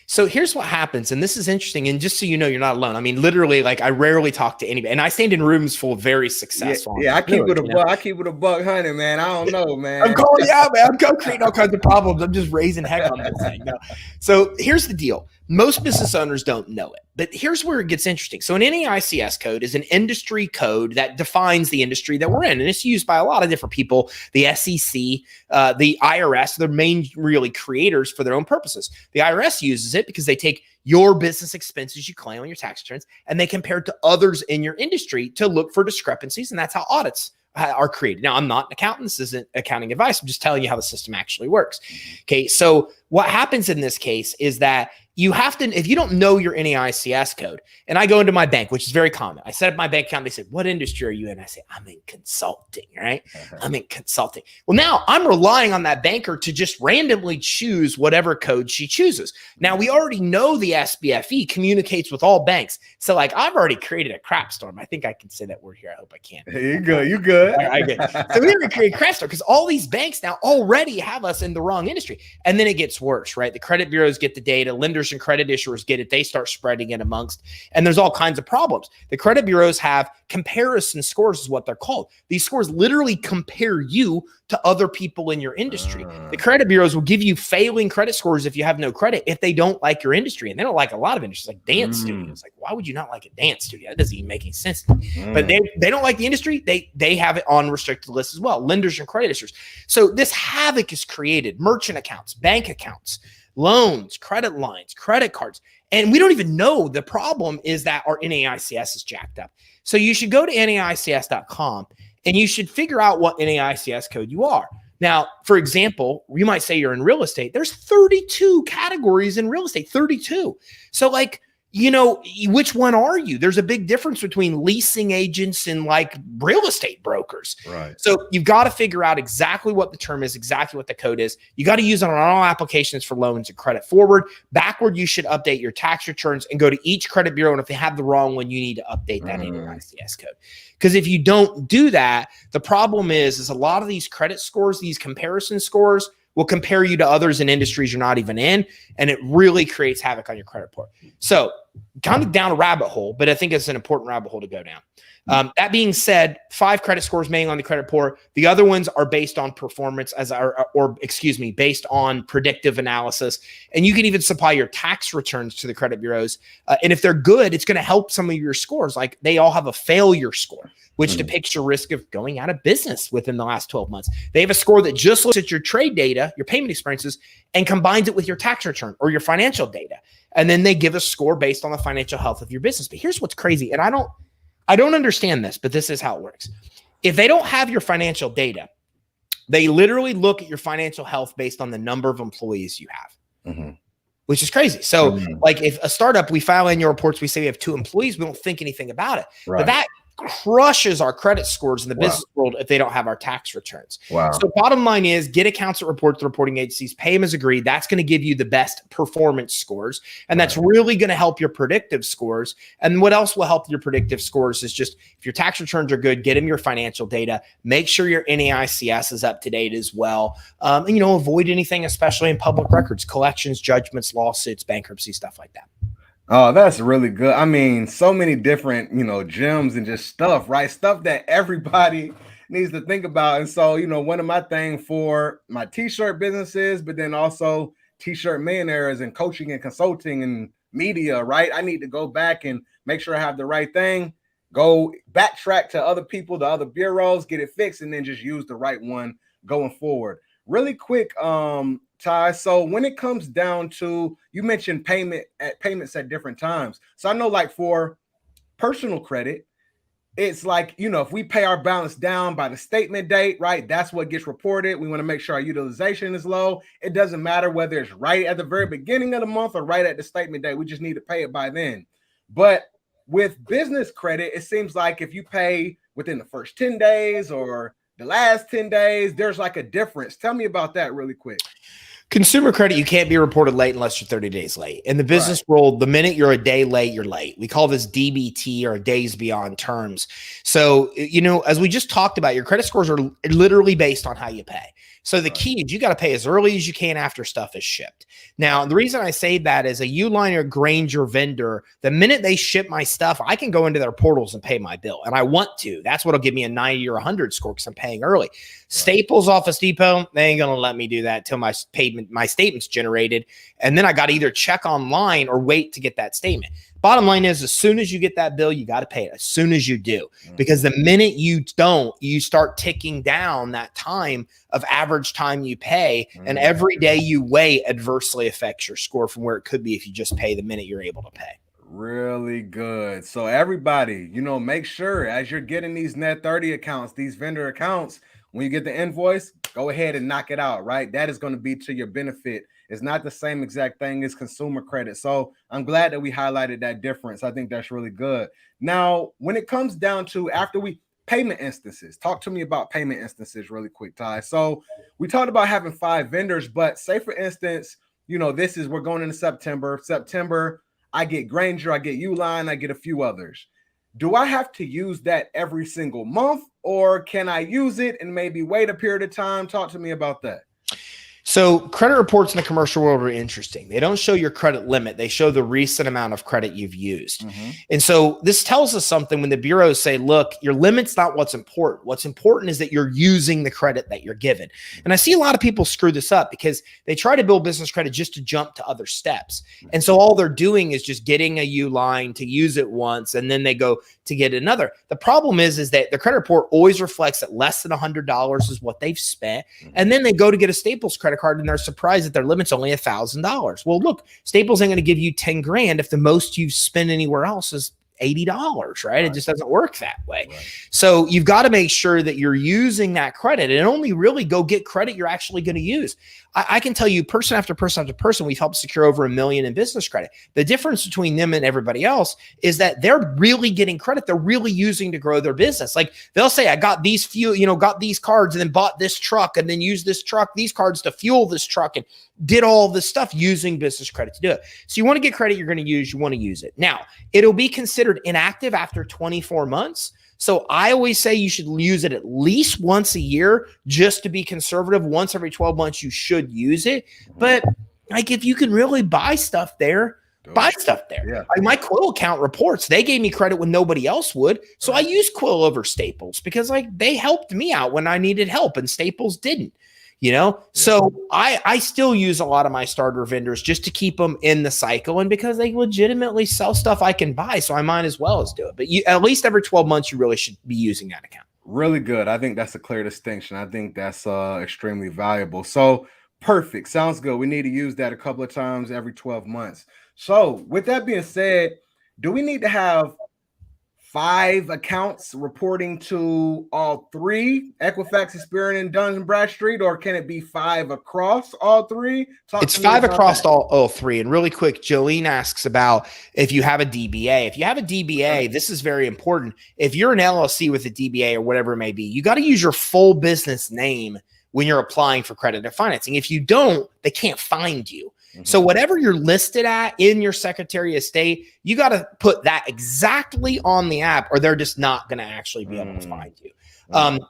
So here's what happens. And this is interesting. And just so you know, you're not alone. I mean, literally, like, I rarely talk to anybody. And I stand in rooms full of very successful.
Yeah, I keep it a buck. I keep it a $100, man. I don't know, man.
I'm calling you out, man. I'm creating all kinds of problems. I'm just raising heck on this thing. No. So here's the deal. Most business owners don't know it, but here's where it gets interesting. So an NAICS code is an industry code that defines the industry that we're in, and it's used by a lot of different people, the SEC, the IRS, they're main really creators for their own purposes. The IRS uses it because they take your business expenses you claim on your tax returns, and they compare it to others in your industry to look for discrepancies, and that's how audits are created. Now, I'm not an accountant. This isn't accounting advice. I'm just telling you how the system actually works. Okay, so what happens in this case is that you have to, if you don't know your NAICS code, and I go into my bank, which is very common. I set up my bank account. They say, what industry are you in? I say, I'm in consulting, right? I'm in consulting. Well, now I'm relying on that banker to just randomly choose whatever code she chooses. Now, we already know the SBFE communicates with all banks. So, like, I've already created a crap storm. I think I can say that word here. I hope I can.
You good. You good.
So we already created a crap storm because all these banks now already have us in the wrong industry. And then it gets business works, right? The credit bureaus get the data, lenders and credit issuers get it. They start spreading it amongst, and there's all kinds of problems. The credit bureaus have comparison scores is what they're called. These scores literally compare you to other people in your industry. The credit bureaus will give you failing credit scores if you have no credit, if they don't like your industry. And they don't like a lot of industries, like dance studios. Like, why would you not like a dance studio? That doesn't even make any sense. But they don't like the industry. They have it on restricted lists as well, lenders and credit issuers. So this havoc is created: merchant accounts, bank accounts, loans, credit lines, credit cards. And we don't even know. The problem is that our NAICS is jacked up. So you should go to NAICS.com and you should figure out what NAICS code you are. Now, for example, you might say you're in real estate. There's 32 categories in real estate, 32. So like, you know, which one are you? There's a big difference between leasing agents and like real estate brokers.
Right.
So you've got to figure out exactly what the term is, exactly what the code is. You got to use it on all applications for loans and credit. Forward, backward, you should update your tax returns and go to each credit bureau. And if they have the wrong one, you need to update that NAICS code. Because if you don't do that, the problem is a lot of these credit scores, these comparison scores, will compare you to others in industries you're not even in, and it really creates havoc on your credit report. So kind of down a rabbit hole, but I think it's an important rabbit hole to go down. That being said, 5 credit scores mainly on the credit report. The other ones are based on performance based on predictive analysis. And you can even supply your tax returns to the credit bureaus. And if they're good, it's going to help some of your scores. Like they all have a failure score, which depicts your risk of going out of business within the last 12 months. They have a score that just looks at your trade data, your payment experiences, and combines it with your tax return or your financial data. And then they give a score based on the financial health of your business. But here's what's crazy. And I don't understand this, but this is how it works. If they don't have your financial data, they literally look at your financial health based on the number of employees you have, which is crazy. So like if a startup, we file annual reports, we say we have 2 employees, we don't think anything about it. But that crushes our credit scores in the business world if they don't have our tax returns. So bottom line is get accounts that report to reporting agencies, pay them as agreed. That's going to give you the best performance scores. And that's really going to help your predictive scores. And what else will help your predictive scores is just if your tax returns are good, get them your financial data, make sure your NAICS is up to date as well. And, you know, avoid anything, especially in public records, collections, judgments, lawsuits, bankruptcy, stuff like that.
Oh, that's really good. I mean, so many different, you know, gems and just stuff, right? Stuff that everybody needs to think about. And so, you know, one of my things for my t-shirt businesses, but then also t-shirt millionaires and coaching and consulting and media, right? I need to go back and make sure I have the right thing, go backtrack to other people, the other bureaus, get it fixed, and then just use the right one going forward. Really quick, Ty, so when it comes down to, you mentioned payments at different times. So I know like for personal credit, it's like, you know, if we pay our balance down by the statement date, right, that's what gets reported. We want to make sure our utilization is low. It doesn't matter whether it's right at the very beginning of the month or right at the statement date. We just need to pay it by then. But with business credit, it seems like if you pay within the first 10 days or the last 10 days, there's like a difference. Tell me about that really quick.
Consumer credit, you can't be reported late unless you're 30 days late. In the business world, the minute you're a day late, you're late. We call this DBT, or days beyond terms. So, you know, as we just talked about, your credit scores are literally based on how you pay. So the key is you got to pay as early as you can after stuff is shipped. Now, the reason I say that is a Uline or Grainger vendor, the minute they ship my stuff, I can go into their portals and pay my bill. And I want to. That's what'll give me a 90 or 100 score because I'm paying early. Staples, Office Depot, they ain't going to let me do that until my statement's generated. And then I got to either check online or wait to get that statement. Bottom line is, as soon as you get that bill, you got to pay it as soon as you do, because the minute you don't, you start ticking down that time of average time you pay. And every day you wait adversely affects your score from where it could be if you just pay the minute you're able to pay.
Really good. So everybody, you know, make sure as you're getting these net 30 accounts, these vendor accounts, when you get the invoice, go ahead and knock it out, right? That is going to be to your benefit. It's not the same exact thing as consumer credit. So I'm glad that we highlighted that difference. I think that's really good. Now, when it comes down to payment instances, talk to me about payment instances really quick, Ty. So we talked about having 5 vendors, but say for instance, you know, we're going into September, I get Grainger, I get Uline, I get a few others. Do I have to use that every single month, or can I use it and maybe wait a period of time? Talk to me about that.
So credit reports in the commercial world are interesting. They don't show your credit limit. They show the recent amount of credit you've used. And so this tells us something when the bureaus say, look, your limit's not what's important. What's important is that you're using the credit that you're given. And I see a lot of people screw this up because they try to build business credit just to jump to other steps. And so all they're doing is just getting a U line to use it once, and then they go to get another. The problem is that the credit report always reflects that less than $100 is what they've spent. And then they go to get a Staples credit card and they're surprised that their limit's only $1,000. Well, look, Staples ain't going to give you 10 grand if the most you've spent anywhere else is $80, right? It just doesn't work that way. So you've got to make sure that you're using that credit and only really go get credit you're actually going to use. I can tell you person after person after person, we've helped secure over $1 million in business credit. The difference between them and everybody else is that they're really getting credit. They're really using to grow their business. Like they'll say, I got these got these cards and then bought this truck and then used these cards to fuel this truck and did all this stuff using business credit to do it. So you want to get credit you're going to use, you want to use it. Now, it'll be considered inactive after 24 months. So I always say you should use it at least once a year just to be conservative. Once every 12 months, you should use it. But like if you can really buy stuff there, buy stuff there. Yeah. Like my Quill account reports, they gave me credit when nobody else would. So I use Quill over Staples because like they helped me out when I needed help and Staples didn't. So I still use a lot of my starter vendors just to keep them in the cycle and because they legitimately sell stuff I can buy. So I might as well as do it. But at least every 12 months, you really should be using that account.
Really good. I think that's a clear distinction. I think that's extremely valuable. So perfect. Sounds good. We need to use that a couple of times every 12 months. So with that being said, do we need to have 5 accounts reporting to all 3, Equifax, Experian, and Dun & Bradstreet, or can it be 5 across all 3?
It's 5 across all 3. And really quick, Jolene asks about if you have a DBA. If you have a DBA, this is very important. If you're an LLC with a DBA or whatever it may be, you got to use your full business name when you're applying for credit or financing. If you don't, they can't find you. So whatever you're listed at in your Secretary of State, you got to put that exactly on the app or they're just not going to actually be able to find you.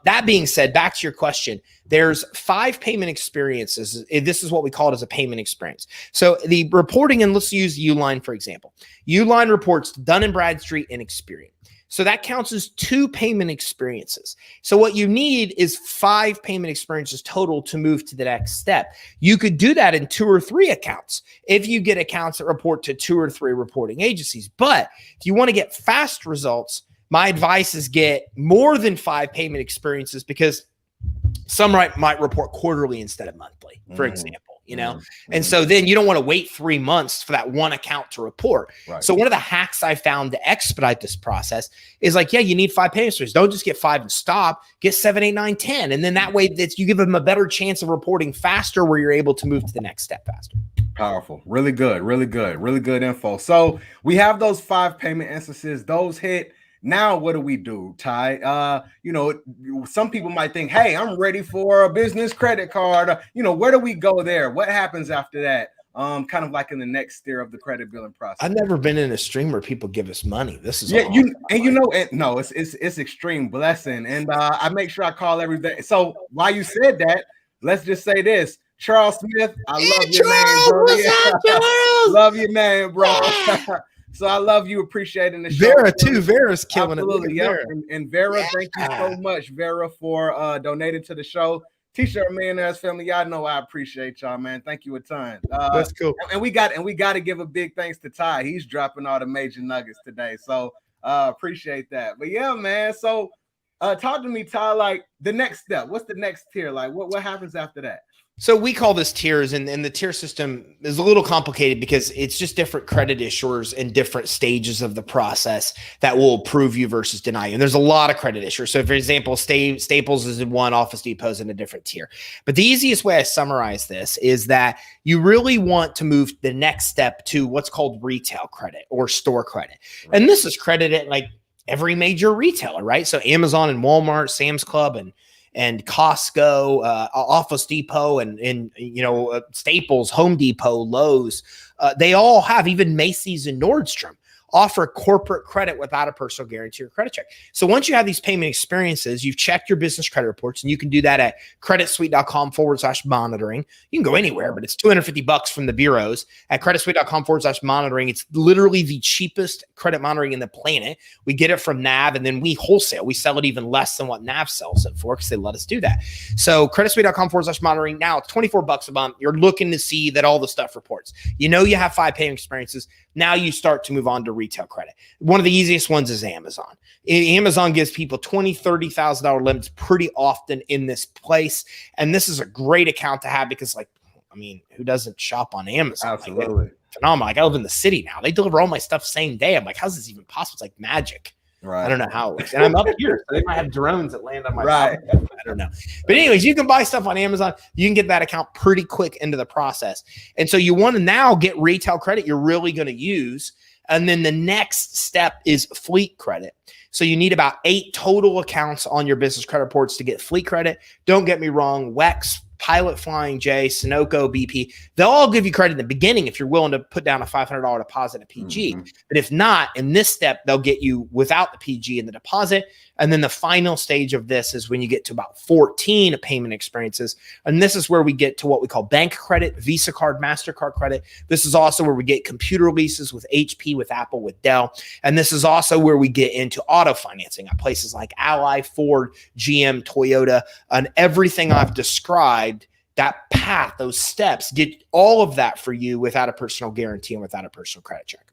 That being said, back to your question, there's 5 payment experiences. This is what we call it as a payment experience. So the reporting, and let's use Uline, for example. Uline reports to Dun & Bradstreet and Experian. So that counts as 2 payment experiences. So what you need is 5 payment experiences total to move to the next step. You could do that in 2 or 3 accounts if you get accounts that report to 2 or 3 reporting agencies. But if you want to get fast results, my advice is get more than 5 payment experiences because some might report quarterly instead of monthly, for example. And so then you don't want to wait 3 months for that one account to report. So one of the hacks I found to expedite this process is like, you need 5 payment histories. Don't just get 5 and stop, get 7, 8, 9, 10. And then that way you give them a better chance of reporting faster where you're able to move to the next step faster.
Powerful. Really good. Really good info. So we have those 5 payment instances, those hit. Now, what do we do, Ty? Some people might think, hey, I'm ready for a business credit card. Where do we go there? What happens after that? Kind of like in the next tier of the credit billing process.
I've never been in a stream where people give us money. This is
it's extreme blessing. And I make sure I call every day. So while you said that, let's just say this. Charles Smith, I love your name, bro.
What's up, Charles?
Love your name, bro. So I love you appreciating the show.
Vera too. Vera's killing
it. Yeah. And Vera, thank you so much, Vera, for donating to the show. T-shirt Millionaires family, y'all know I appreciate y'all, man. Thank you a ton.
That's cool.
And we got to give a big thanks to Ty. He's dropping all the major nuggets today. So appreciate that. But yeah, man. So talk to me, Ty, like the next step. What's the next tier? Like what happens after that?
So we call this tiers, and the tier system is a little complicated because it's just different credit issuers in different stages of the process that will approve you versus deny you. And there's a lot of credit issuers. So for example, Staples is in one, Office Depot is in a different tier. But the easiest way I summarize this is that you really want to move the next step to what's called retail credit or store credit. Right. And this is credit at like every major retailer, right? So Amazon and Walmart, Sam's Club, and Costco, Office Depot, and Staples, Home Depot, Lowe's, they all have, even Macy's and Nordstrom, offer corporate credit without a personal guarantee or credit check. So once you have these payment experiences, you've checked your business credit reports, and you can do that at creditsuite.com/monitoring. You can go anywhere, but it's $250 from the bureaus at creditsuite.com/monitoring. It's literally the cheapest credit monitoring in the planet. We get it from NAV, and then we wholesale. We sell it even less than what NAV sells it for because they let us do that. So creditsuite.com/monitoring. Now it's $24 a month. You're looking to see that all the stuff reports. You know you have 5 payment experiences. Now you start to move on to retail credit. One of the easiest ones is Amazon. Amazon gives people $20,000, $30,000 limits pretty often in this place. And this is a great account to have because, like, I mean, who doesn't shop on Amazon?
Absolutely.
Like, phenomenal. Like, I live in the city now. They deliver all my stuff same day. I'm like, how's this even possible? It's like magic.
Right.
I don't know how it works. And I'm up here, so they might have drones that land on my
right.
property. I don't know. But anyways, you can buy stuff on Amazon. You can get that account pretty quick into the process. And so you want to now get retail credit you're really going to use. And then the next step is fleet credit. So you need about 8 total accounts on your business credit reports to get fleet credit. Don't get me wrong, WEX, Pilot Flying J, Sunoco, BP, they'll all give you credit in the beginning if you're willing to put down a $500 deposit at PG. But if not, in this step, they'll get you without the PG and the deposit. And then the final stage of this is when you get to about 14 payment experiences. And this is where we get to what we call bank credit, Visa card, MasterCard credit. This is also where we get computer leases with HP, with Apple, with Dell. And this is also where we get into auto financing at places like Ally, Ford, GM, Toyota, and everything I've described. That path, those steps, get all of that for you without a personal guarantee and without a personal credit check.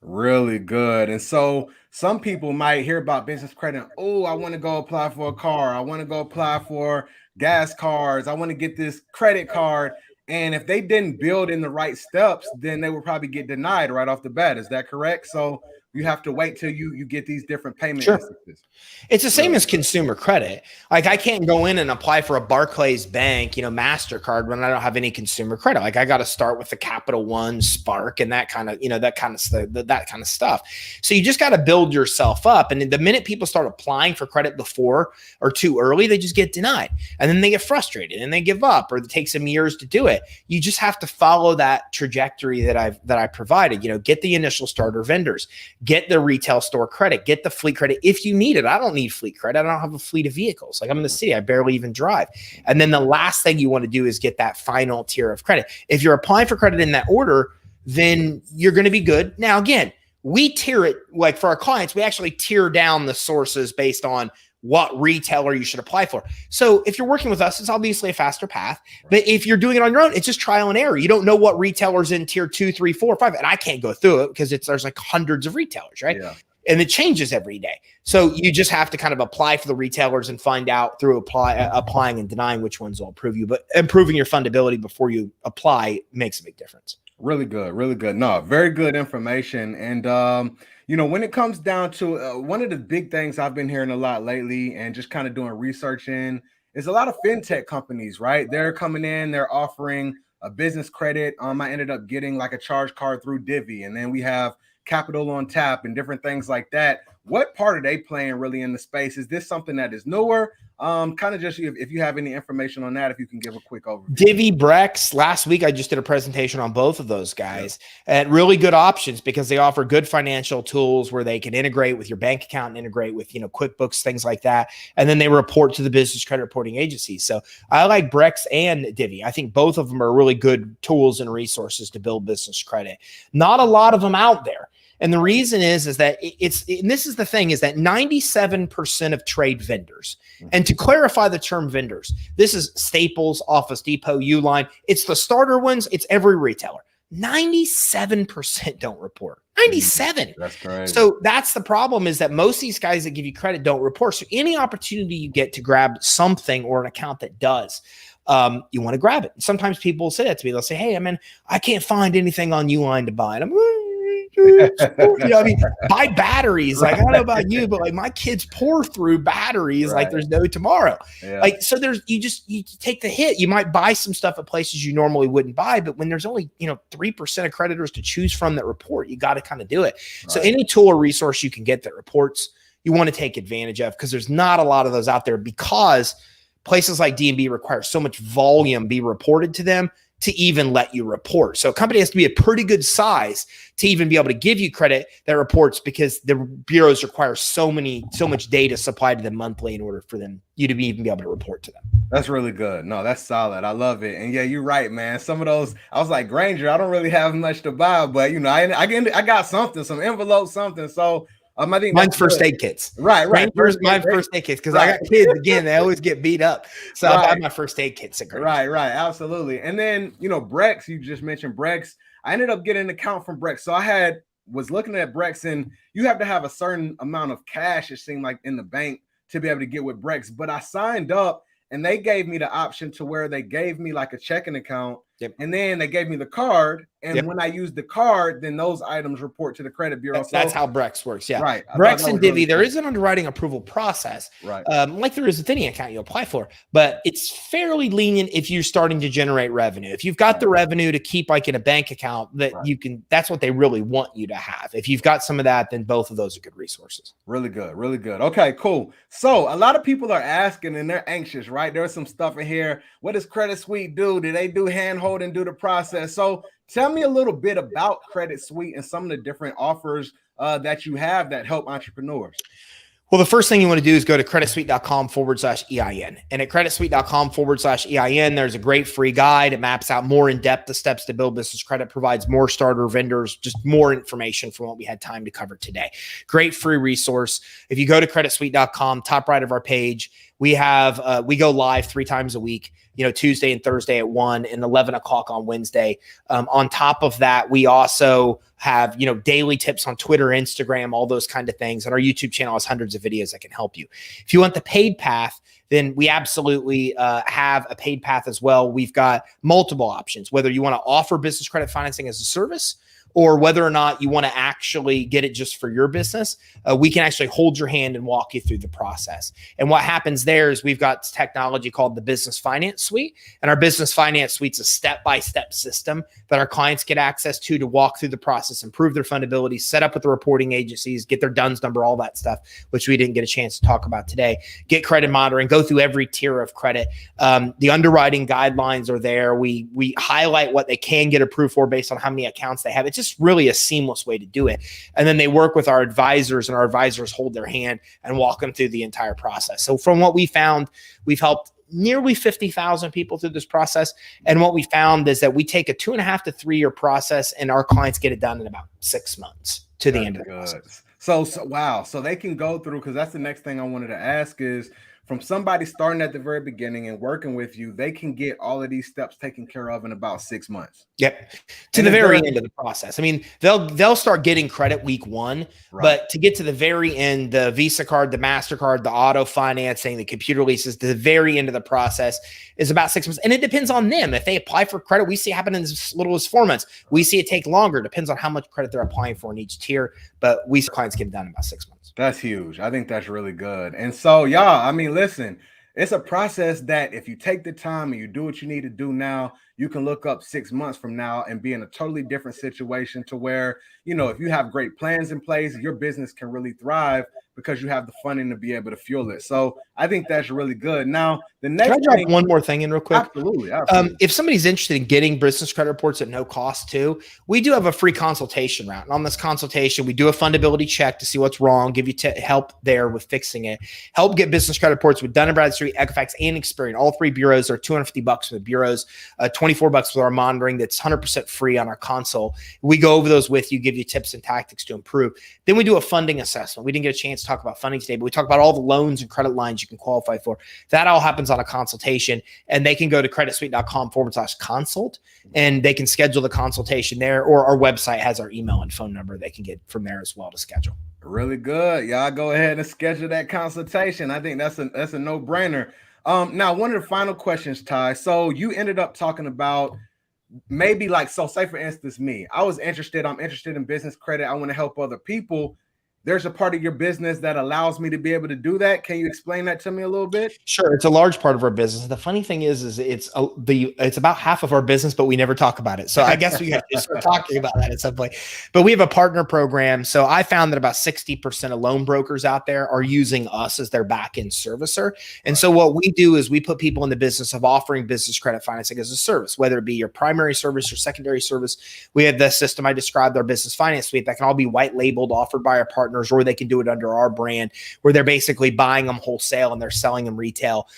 Really good. And so some people might hear about business credit. Oh, I want to go apply for a car. I want to go apply for gas cards. I want to get this credit card. And if they didn't build in the right steps, then they would probably get denied right off the bat. Is that correct? So you have to wait till you get these different payment instances.
It's the same as consumer credit. Like, I can't go in and apply for a Barclays Bank, MasterCard when I don't have any consumer credit. Like, I got to start with the Capital One, Spark, and that kind of stuff. So you just got to build yourself up. And the minute people start applying for credit before or too early, they just get denied. And then they get frustrated and they give up, or it takes them years to do it. You just have to follow that trajectory that I provided. Get the initial starter vendors, get the retail store credit, get the fleet credit if you need it. I don't need fleet credit. I don't have a fleet of vehicles. Like, I'm in the city. I barely even drive. And then the last thing you want to do is get that final tier of credit. If you're applying for credit in that order, then you're going to be good. Now, again, we tier it, like for our clients, we actually tier down the sources based on what retailer you should apply for. So if you're working with us, it's obviously a faster path. But if you're doing it on your own, it's just trial and error. You don't know what retailers in tier 2, 3, 4, 5, and I can't go through it because there's like hundreds of retailers, right? Yeah. And it changes every day. So you just have to kind of apply for the retailers and find out through applying and denying which ones will approve you. But improving your fundability before you apply makes a big difference.
Really good. Really good. No, very good information. And, when it comes down to one of the big things I've been hearing a lot lately and just kind of doing research in is a lot of fintech companies, right? They're coming in, they're offering a business credit. I ended up getting like a charge card through Divvy, and then we have Capital on Tap and different things like that. What part are they playing really in the space? Is this something that is newer? Kind of just if you have any information on that, if you can give a quick overview.
Divvy, Brex. Last week, I just did a presentation on both of those guys and really good options because they offer good financial tools where they can integrate with your bank account and integrate with, QuickBooks, things like that. And then they report to the business credit reporting agencies. So I like Brex and Divvy. I think both of them are really good tools and resources to build business credit. Not a lot of them out there. And the reason is that and this is the thing, is that 97% of trade vendors, and to clarify the term vendors, this is Staples, Office Depot, Uline. It's the starter ones. It's every retailer. 97% don't report. 97. That's crazy. So that's the problem, is that most of these guys that give you credit don't report. So any opportunity you get to grab something or an account that does, you want to grab it. Sometimes people will say that to me. They'll say, hey, I can't find anything on Uline to buy. And I'm buy batteries. Like, I don't know about you, but like my kids pour through batteries like there's no tomorrow. Yeah. Like, so you take the hit. You might buy some stuff at places you normally wouldn't buy, but when there's only 3% of creditors to choose from that report, you got to kind of do it. Right. So any tool or resource you can get that reports, you want to take advantage of, because there's not a lot of those out there, because places like D&B require so much volume be reported to them. to even let you report. So a company has to be a pretty good size to even be able to give you credit that reports, because the bureaus require so much data supplied to them monthly in order for you to even be able to report to them.
That's really good. No, that's solid. I love it. And yeah, you're right, man. Some of those, I was like, Granger, I don't really have much to buy, but you know, I got something, some envelopes, something. So I think
mine's first aid kits.
Right.
My first aid kits, because I got kids, again, they always get beat up. So I buy my first aid kits at Granger.
Right. Absolutely. And then, you know, Brex, you just mentioned Brex. I ended up getting an account from Brex. So I was looking at Brex, and you have to have a certain amount of cash, it seemed like, in the bank to be able to get with Brex. But I signed up, and they gave me the option to where they gave me like a checking account. Yep. And then they gave me the card. And when I use the card, then those items report to the credit bureau.
That's how Brex works. Yeah.
Right.
Brex and Divvy, there is an underwriting approval process.
Right.
Like there is with any account you apply for, but it's fairly lenient if you're starting to generate revenue. If you've got the revenue to keep like in a bank account, that you can, that's what they really want you to have. If you've got some of that, then both of those are good resources.
Really good. Really good. Okay, cool. So a lot of people are asking and they're anxious, right? There's some stuff in here. What does Credit Suite do? Do they do handhold and do the process? So tell me a little bit about Credit Suite and some of the different offers that you have that help entrepreneurs.
Well, the first thing you want to do is go to creditsuite.com/EIN. And at creditsuite.com/EIN, there's a great free guide. It maps out more in depth the steps to build business credit, provides more starter vendors, just more information from what we had time to cover today. Great free resource. If you go to creditsuite.com, top right of our page, we have we go live 3 times a week, Tuesday and Thursday at 1 and 11 o'clock on Wednesday. On top of that, we also have, daily tips on Twitter, Instagram, all those kind of things. And our YouTube channel has hundreds of videos that can help you. If you want the paid path, then we absolutely have a paid path as well. We've got multiple options, whether you want to offer business credit financing as a service, or whether or not you want to actually get it just for your business. We can actually hold your hand and walk you through the process. And what happens there is we've got technology called the Business Finance Suite. And our Business Finance Suite's a step-by-step system that our clients get access to walk through the process, improve their fundability, set up with the reporting agencies, get their DUNS number, all that stuff, which we didn't get a chance to talk about today. Get credit monitoring, go through every tier of credit. The underwriting guidelines are there. We highlight what they can get approved for based on how many accounts they have. It's just really a seamless way to do it. And then they work with our advisors, and our advisors hold their hand and walk them through the entire process. So from what we found, we've helped nearly 50,000 people through this process. And what we found is that we take a 2.5 to 3 year process, and our clients get it done in about 6 months to the end of the process.
So wow. So they can go through, because that's the next thing I wanted to ask is, from somebody starting at the very beginning and working with you, they can get all of these steps taken care of in about 6 months.
Yep. To the very end of the process. I mean, they'll start getting credit week 1, but to get to the very end, the Visa card, the MasterCard, the auto financing, the computer leases, to the very end of the process is about 6 months. And it depends on them. If they apply for credit, we see it happen in as little as 4 months. We see it take longer. Depends on how much credit they're applying for in each tier, but we see clients get it done in about 6 months.
That's huge. I think that's really good. And so, y'all, I mean, listen, it's a process that if you take the time and you do what you need to do now, you can look up 6 months from now and be in a totally different situation to where, if you have great plans in place, your business can really thrive because you have the funding to be able to fuel it. So I think that's really good. Now, the next
Can I drop one more thing in real quick?
Absolutely.
If somebody's interested in getting business credit reports at no cost too, we do have a free consultation route. And on this consultation, we do a fundability check to see what's wrong, give you help there with fixing it, help get business credit reports with Dun & Bradstreet, Equifax, and Experian. All 3 bureaus are $250 for the bureaus, $24 for our monitoring. That's 100% free on our console. We go over those with you, give you tips and tactics to improve. Then we do a funding assessment. We didn't get a chance to talk about funding today, but we talk about all the loans and credit lines you can qualify for. That all happens on a consultation, and they can go to creditsuite.com/consult, and they can schedule the consultation there, or our website has our email and phone number they can get from there as well to schedule.
Really good. Y'all go ahead and schedule that consultation. I think that's a no-brainer. Now, one of the final questions, Ty. So you ended up talking about say for instance, me, I'm interested in business credit. I want to help other people. there's a part of your business that allows me to be able to do that. Can you explain that to me a little bit?
Sure, it's a large part of our business. The funny thing is it's about half of our business, but we never talk about it. So I guess we have to start talking about that at some point. But we have a partner program. So I found that about 60% of loan brokers out there are using us as their back-end servicer. And so what we do is we put people in the business of offering business credit financing as a service, whether it be your primary service or secondary service. We have the system I described, our business finance suite, that can all be white labeled, offered by our partners, or they can do it under our brand, where they're basically buying them wholesale and they're selling them retail.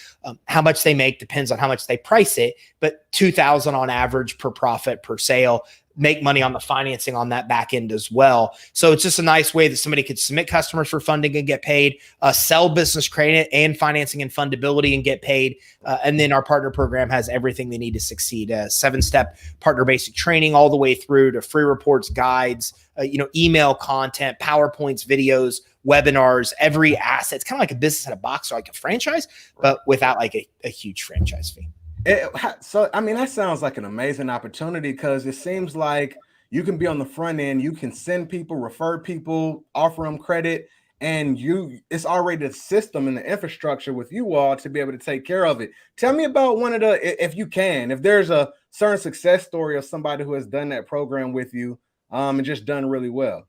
How much they make depends on how much they price it, but $2,000 on average per profit per sale. Make money on the financing on that back end as well. So it's just a nice way that somebody could submit customers for funding and get paid, sell business credit and financing and fundability and get paid. And then our partner program has everything they need to succeed. 7-step partner basic training all the way through to free reports, guides, email content, PowerPoints, videos, webinars, every asset. It's kind of like a business in a box or like a franchise, but without like a huge franchise fee.
That sounds like an amazing opportunity, because it seems like you can be on the front end, you can send people, refer people, offer them credit, and it's already the system and the infrastructure with you all to be able to take care of it. Tell me about if there's a certain success story of somebody who has done that program with you and just done really well.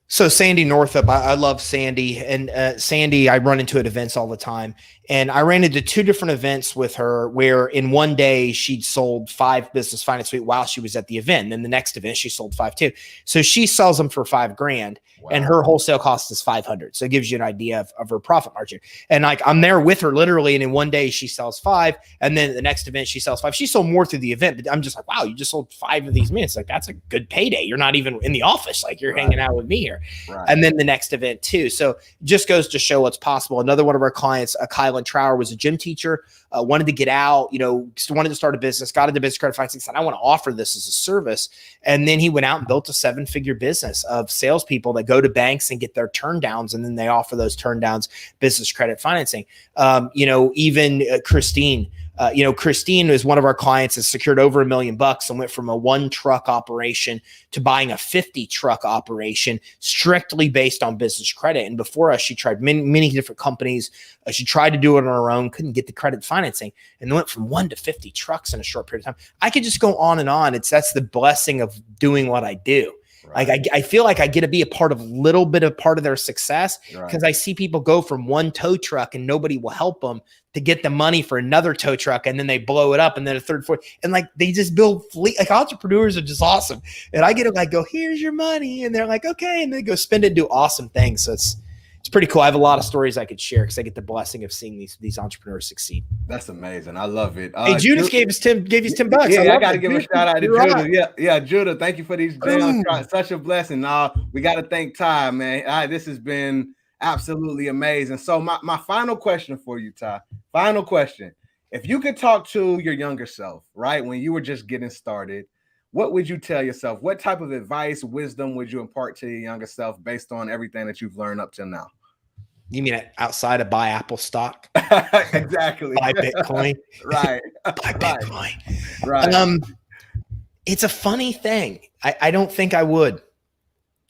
So Sandy Northup, I love Sandy, and Sandy, I run into at events all the time. And I ran into 2 different events with her where in one day she'd sold 5 business finance suite while she was at the event. And then the next event she sold 5 too. So she sells them for $5,000. Wow. And her wholesale cost is $500. So it gives you an idea of her profit margin. And like, I'm there with her literally. And in one day she sells 5. And then the next event she sells 5. She sold more through the event, but I'm just like, wow, you just sold 5 of these minutes. Like, that's a good payday. You're not even in the office. Like, you're hanging out with me here. Right. And then the next event too. So just goes to show what's possible. Another one of our clients, Kylan Trower, was a gym teacher, wanted to get out, wanted to start a business, got into business credit financing, said, I want to offer this as a service. And then he went out and built a 7-figure business of salespeople that go to banks and get their turn downs. And then they offer those turn downs business credit financing. Even Christine, Christine is one of our clients, has secured over $1 million and went from a 1-truck operation to buying a 50-truck operation strictly based on business credit. And before us, she tried many different companies. She tried to do it on her own, couldn't get the credit financing, and went from 1 to 50 trucks in a short period of time. I could just go on and on. That's the blessing of doing what I do. Right. Like I feel like I get to be a part of part of their success, because I see people go from 1 tow truck and nobody will help them to get the money for another tow truck, and then they blow it up, and then a third, fourth, and like they just build fleet. Like, entrepreneurs are just awesome, and I get to like go, here's your money, and they're like, okay, and they go spend it and do awesome things. So it's pretty cool. I have a lot of stories I could share because I get the blessing of seeing these entrepreneurs succeed.
That's amazing. I love it.
Hey, Judas gave you $10.
Yeah, I got to give a shout out to Judah. Yeah, Judah. Thank you for these gems. Such a blessing. We got to thank Ty, man. This has been absolutely amazing. So my final question for you, Ty. Final question. If you could talk to your younger self, right, when you were just getting started, what would you tell yourself? What type of advice, wisdom would you impart to your younger self based on everything that you've learned up till now?
You mean outside of buy Apple stock?
Exactly.
Buy Bitcoin.
Right.
Buy Bitcoin.
Right.
It's a funny thing. I don't think I would.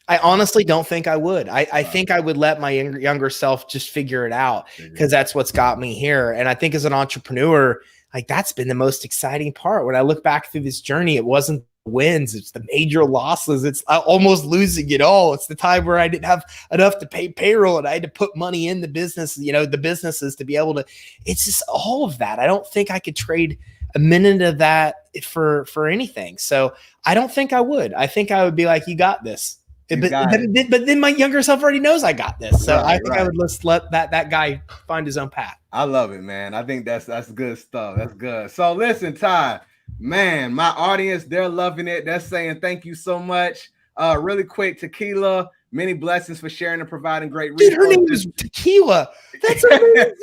I honestly don't think I would. I think I would let my younger self just figure it out, because that's what's got me here. And I think as an entrepreneur, like, that's been the most exciting part. When I look back through this journey, it wasn't wins, it's the major losses, it's almost losing it all. It's the time where I didn't have enough to pay payroll and I had to put money in the business, the businesses, to be able to, it's just all of that. I don't think I could trade a minute of that for anything. So I don't think I would. I think I would be like, you got this. But then my younger self already knows I got this. So I think I would just let that guy find his own path.
I love it, man. I think that's good stuff. That's good. So listen, Ty, man, my audience, they're loving it. They're saying thank you so much. Really quick, Tequila, many blessings for sharing and providing great resources.
Dude, her name is Tequila. That's amazing.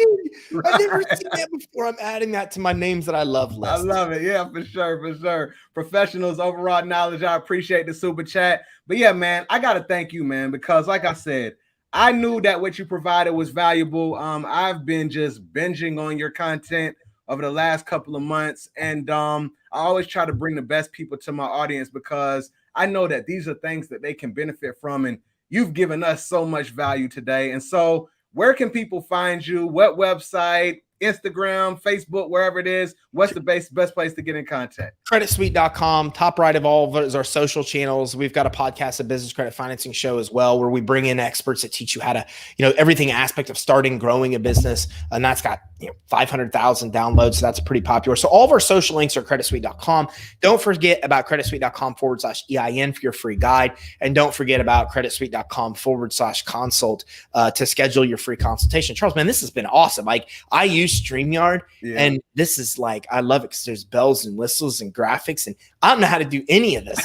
I've never seen that before. I'm adding that to my names that I love list.
I love it. Yeah, for sure. Professionals, overall knowledge. I appreciate the super chat. But yeah, man, I got to thank you, man, because like I said, I knew that what you provided was valuable. I've been just binging on your content over the last couple of months. And I always try to bring the best people to my audience, because I know that these are things that they can benefit from. And you've given us so much value today. And so where can people find you? What website, Instagram, Facebook, wherever it is? What's the best place to get in contact?
CreditSuite.com. Top right of all of it is our social channels. We've got a podcast, a business credit financing show as well, where we bring in experts that teach you how to, everything aspect of starting, growing a business. And that's got 500,000 downloads. So that's pretty popular. So all of our social links are CreditSuite.com. Don't forget about CreditSuite.com/EIN for your free guide. And don't forget about CreditSuite.com/consult to schedule your free consultation. Charles, man, this has been awesome. Like, I use StreamYard, and this is like, I love it because there's bells and whistles and graphics, and I don't know how to do any of this.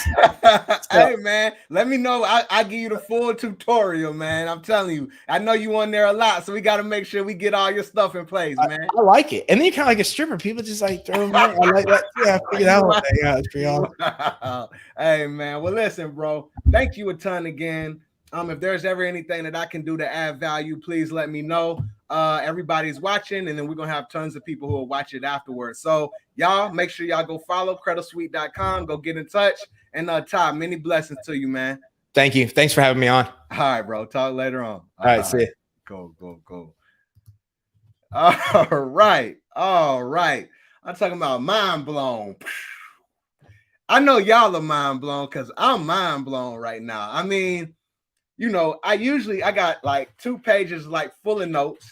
Hey, man, let me know. I give you the full tutorial, man. I'm telling you, I know you on there a lot, so we got to make sure we get all your stuff in place, man.
I like it. And then you're kind of like a stripper. People just like throw them out. I like that. Yeah, I figured out. Yeah, it's pretty awesome.
Wow. Hey, man. Well, listen, bro. Thank you a ton again. If there's ever anything that I can do to add value, please let me know. Everybody's watching, and then we're gonna have tons of people who will watch it afterwards. So y'all make sure y'all go follow CreditSuite.com, go get in touch. And Ty, many blessings to you, man.
Thank you. Thanks for having me on.
All right, bro. Talk later on.
All right, see you.
Go. All right. I'm talking about mind blown. I know y'all are mind blown because I'm mind blown right now. I mean, I got like 2 pages like full of notes.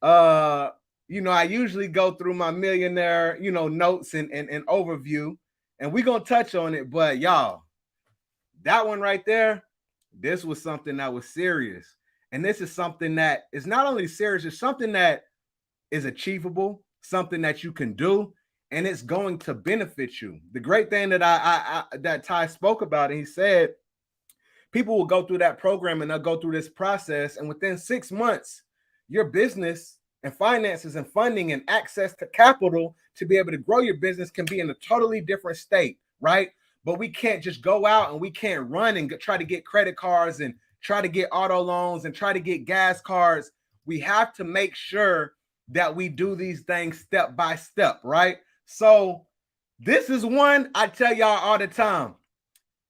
I usually go through my millionaire, notes and overview, and we're going to touch on it. But y'all, that one right there, this was something that was serious. And this is something that is not only serious, it's something that is achievable, something that you can do, and it's going to benefit you. The great thing that that Ty spoke about, and he said, people will go through that program and they'll go through this process, and within 6 months, your business and finances and funding and access to capital to be able to grow your business can be in a totally different state, right? But we can't just go out and we can't run and try to get credit cards and try to get auto loans and try to get gas cards. We have to make sure that we do these things step by step, right? So this is one I tell y'all all the time.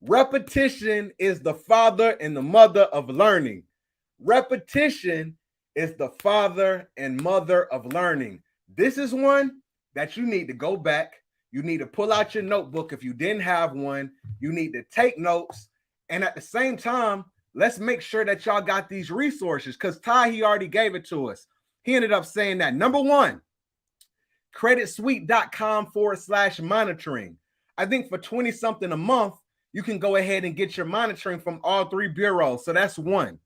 Repetition is the father and the mother of learning. Repetition is the father and mother of learning. This is one that you need to go back. You need to pull out your notebook if you didn't have one. You need to take notes. And at the same time, let's make sure that y'all got these resources, because Ty, he already gave it to us. He ended up saying that, number one, creditsuite.com/monitoring. I think for 20 something a month, you can go ahead and get your monitoring from all 3 bureaus. So that's one.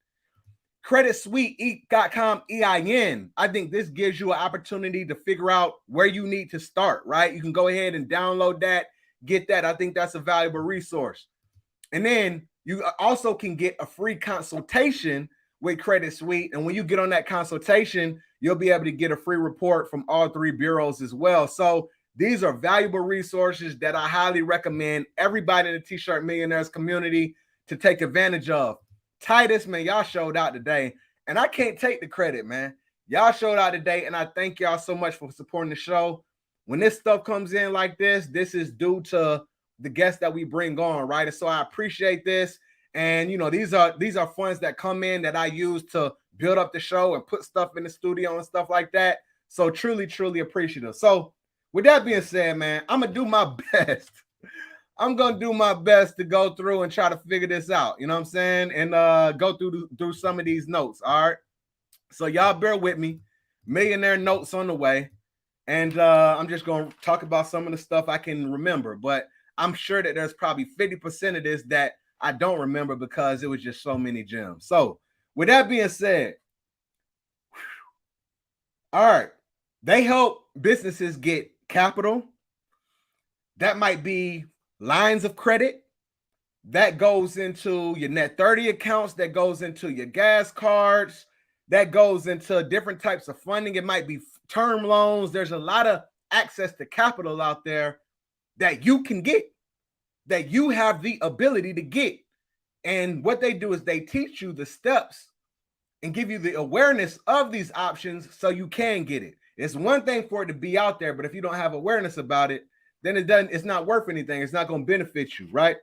CreditSuite.com EIN. I think this gives you an opportunity to figure out where you need to start, right? You can go ahead and download that, get that. I think that's a valuable resource. And then you also can get a free consultation with CreditSuite. And when you get on that consultation, you'll be able to get a free report from all 3 bureaus as well. So these are valuable resources that I highly recommend everybody in the T-Shirt Millionaires community to take advantage of. Titus, man, y'all showed out today, and I can't take the credit, man. Y'all showed out today, and I thank y'all so much for supporting the show. When this stuff comes in like this is due to the guests that we bring on, right? And so I appreciate this. And these are funds that come in that I use to build up the show and put stuff in the studio and stuff like that. So truly, truly appreciative. So with that being said, man, I'm gonna do my best. I'm gonna do my best to go through and try to figure this out. You know what I'm saying? And go through some of these notes. All right. So y'all bear with me. Millionaire notes on the way. And I'm just gonna talk about some of the stuff I can remember, but I'm sure that there's probably 50% of this that I don't remember because it was just so many gems. So with that being said, all right, they help businesses get capital. That might be lines of credit. That goes into your net 30 accounts. That goes into your gas cards. That goes into different types of funding. It might be term loans. There's a lot of access to capital out there that you can get, that you have the ability to get. And what they do is they teach you the steps and give you the awareness of these options so you can get it. It's one thing for it to be out there, but if you don't have awareness about it, then it's not worth anything. It's not going to benefit you, right?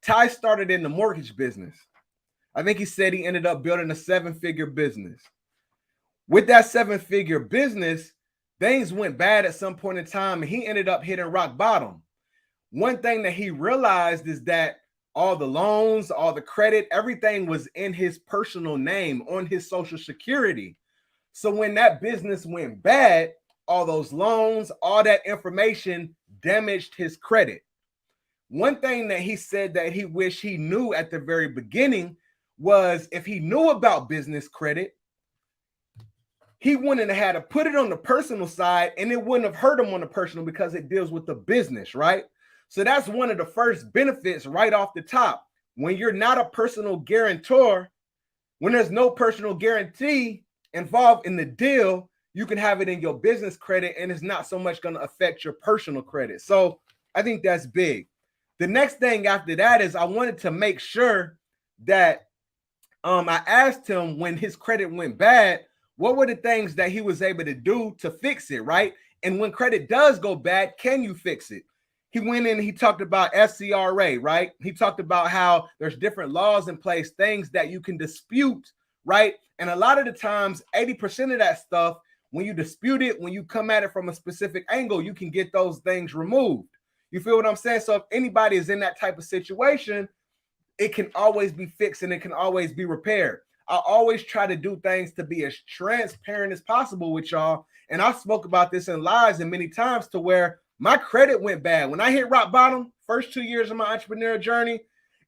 Ty started in the mortgage business. I think he said he ended up building a 7-figure business. With that 7-figure business, things went bad at some point in time, and he ended up hitting rock bottom. One thing that he realized is that all the loans, all the credit, everything was in his personal name on his Social Security. So when that business went bad, all those loans, all that information damaged his credit. One thing that he said that he wished he knew at the very beginning was if he knew about business credit, he wouldn't have had to put it on the personal side, and it wouldn't have hurt him on the personal because it deals with the business, right? So that's one of the first benefits right off the top. When you're not a personal guarantor, when there's no personal guarantee involved in the deal, you can have it in your business credit, and it's not so much going to affect your personal credit. So I think that's big. The next thing after that is I wanted to make sure that I asked him when his credit went bad, what were the things that he was able to do to fix it, right? And when credit does go bad, can you fix it? He went in and he talked about FCRA, right? He talked about how there's different laws in place, things that you can dispute, right? And a lot of the times, 80% of that stuff, when you dispute it, when you come at it from a specific angle, you can get those things removed. You feel what I'm saying? So if anybody is in that type of situation, it can always be fixed and it can always be repaired. I always try to do things to be as transparent as possible with y'all. And I spoke about this in lives and many times to where my credit went bad. When I hit rock bottom, first 2 years of my entrepreneurial journey,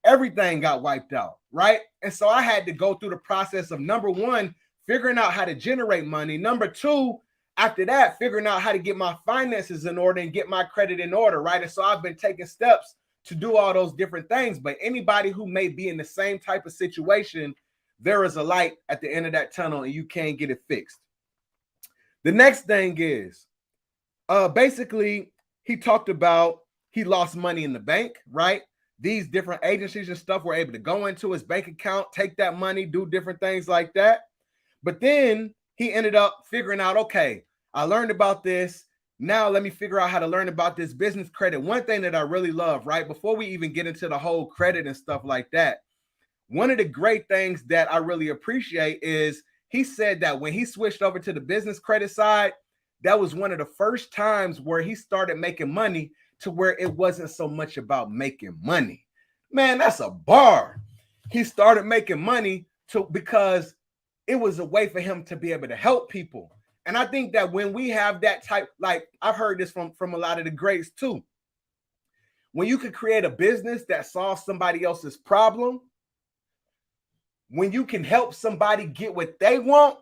everything got wiped out, right? And so I had to go through the process of, number one, figuring out how to generate money. Number two, after that, figuring out how to get my finances in order and get my credit in order, right? And so I've been taking steps to do all those different things. But anybody who may be in the same type of situation, there is a light at the end of that tunnel and you can't get it fixed. The next thing is, basically, he talked about he lost money in the bank, right? These different agencies and stuff were able to go into his bank account, take that money, do different things like that. But then he ended up figuring out, okay, I learned about this. Now let me figure out how to learn about this business credit. One thing that I really love, right? Before we even get into the whole credit and stuff like that, one of the great things that I really appreciate is he said that when he switched over to the business credit side, that was one of the first times where he started making money to where it wasn't so much about making money. Man, that's a bar. He started making money because it was a way for him to be able to help people. And I think that when we have that type, like I've heard this from a lot of the greats too. When you can create a business that solves somebody else's problem, when you can help somebody get what they want,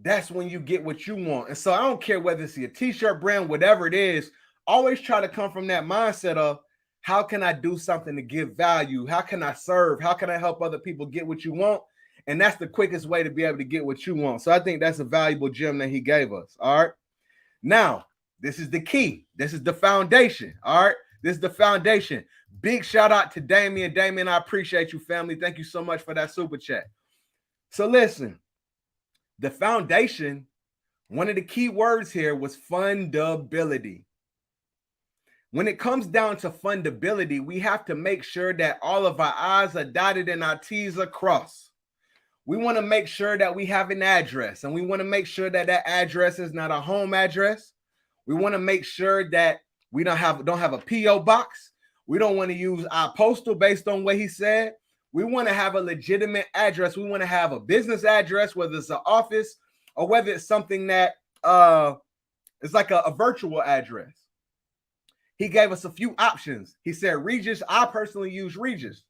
that's when you get what you want. And so I don't care whether it's a t-shirt brand, whatever it is, always try to come from that mindset of how can I do something to give value? How can I serve? How can I help other people get what you want? And that's the quickest way to be able to get what you want. So I think that's a valuable gem that he gave us. All right. Now, this is the key. This is the foundation. All right. This is the foundation. Big shout out to Damien. Damien, I appreciate you, family. Thank you so much for that super chat. So listen, the foundation, one of the key words here was fundability. When it comes down to fundability, we have to make sure that all of our I's are dotted and our T's are crossed. We want to make sure that we have an address, and we want to make sure that that address is not a home address. We want to make sure that we don't have a P.O. box. We don't want to use our postal based on what he said. We want to have a legitimate address. We want to have a business address, whether it's an office or whether it's something that it's like a virtual address. He gave us a few options. He said Regis. I personally use Regis.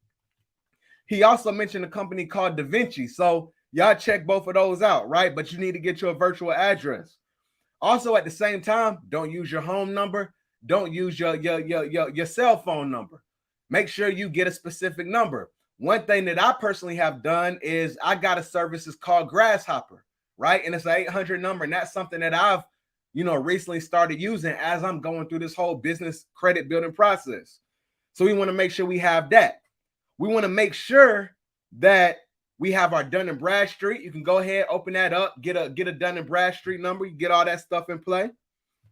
He also mentioned a company called Da Vinci. So y'all check both of those out, right? But you need to get you a virtual address. Also, at the same time, don't use your home number. Don't use your cell phone number. Make sure you get a specific number. One thing that I personally have done is I got a service that's called Grasshopper, right? And it's an 800 number. And that's something that I've, recently started using as I'm going through this whole business credit building process. So we want to make sure we have that. We want to make sure that we have our Dun & Bradstreet. You can go ahead, open that up, get a Dun & Bradstreet number. You get all that stuff in play.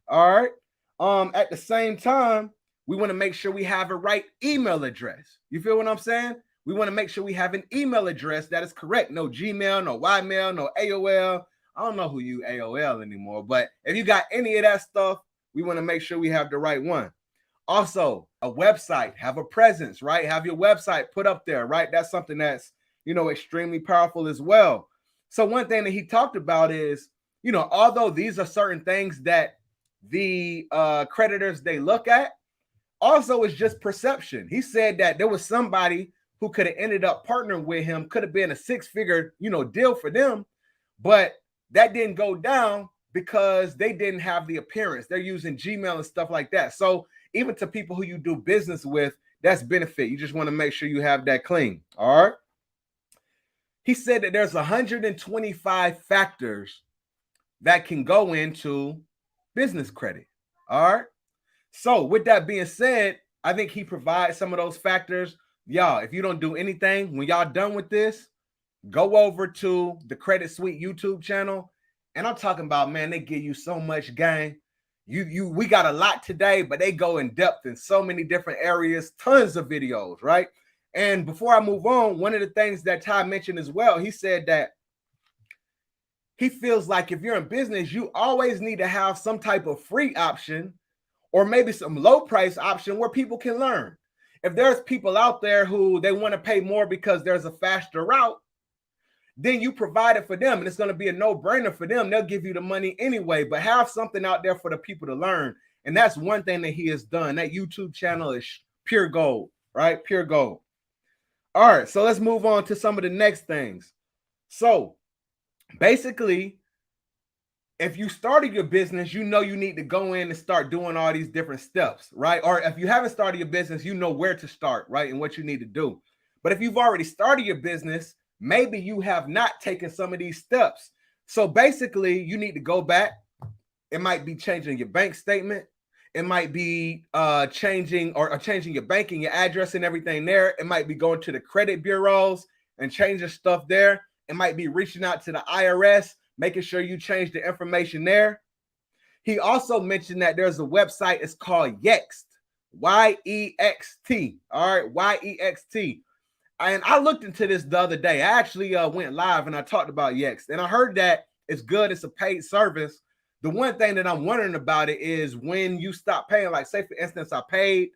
All right. At the same time, we want to make sure we have a right email address. You feel what I'm saying? We want to make sure we have an email address that is correct. No Gmail, no Ymail, no AOL. I don't know who use AOL anymore, but if you got any of that stuff, we want to make sure we have the right one. Also, a website, have a presence, right? Have your website put up there, right? That's something that's, extremely powerful as well. So one thing that he talked about is, although these are certain things that the creditors, they look at, also it's just perception. He said that there was somebody who could have ended up partnering with him, could have been a six-figure, deal for them, but that didn't go down because they didn't have the appearance. They're using Gmail and stuff like that. So even to people who you do business with, that's benefit. You just want to make sure you have that clean. All right. He said that there's 125 factors that can go into business credit. All right. So with that being said, I think he provides some of those factors. Y'all, if you don't do anything, when y'all done with this, go over to the Credit Suite YouTube channel. And I'm talking about, man, they give you so much game. We got a lot today, but they go in depth in so many different areas, tons of videos, right? And before I move on, one of the things that Ty mentioned as well, he said that he feels like if you're in business, you always need to have some type of free option or maybe some low price option where people can learn. If there's people out there who they want to pay more because there's a faster route, then you provide it for them and it's going to be a no-brainer for them. They'll give you the money anyway, but have something out there for the people to learn. And that's one thing that he has done. That YouTube channel is pure gold, right? Pure gold. All right, so let's move on to some of the next things. So basically, if you started your business, you need to go in and start doing all these different steps, right? Or if you haven't started your business, you know where to start, right? And what you need to do. But if you've already started your business, maybe you have not taken some of these steps. So basically, you need to go back. It might be changing your bank statement. It might be changing your banking, your address and everything there. It might be going to the credit bureaus and changing stuff there. It might be reaching out to the IRS, making sure you change the information there. He also mentioned that there's a website. It's called YEXT, Y-E-X-T. All right, Y-E-X-T. And I looked into this the other day. I actually went live and I talked about YEXT. And I heard that it's good. It's a paid service. The one thing that I'm wondering about it is when you stop paying, like say, for instance, I paid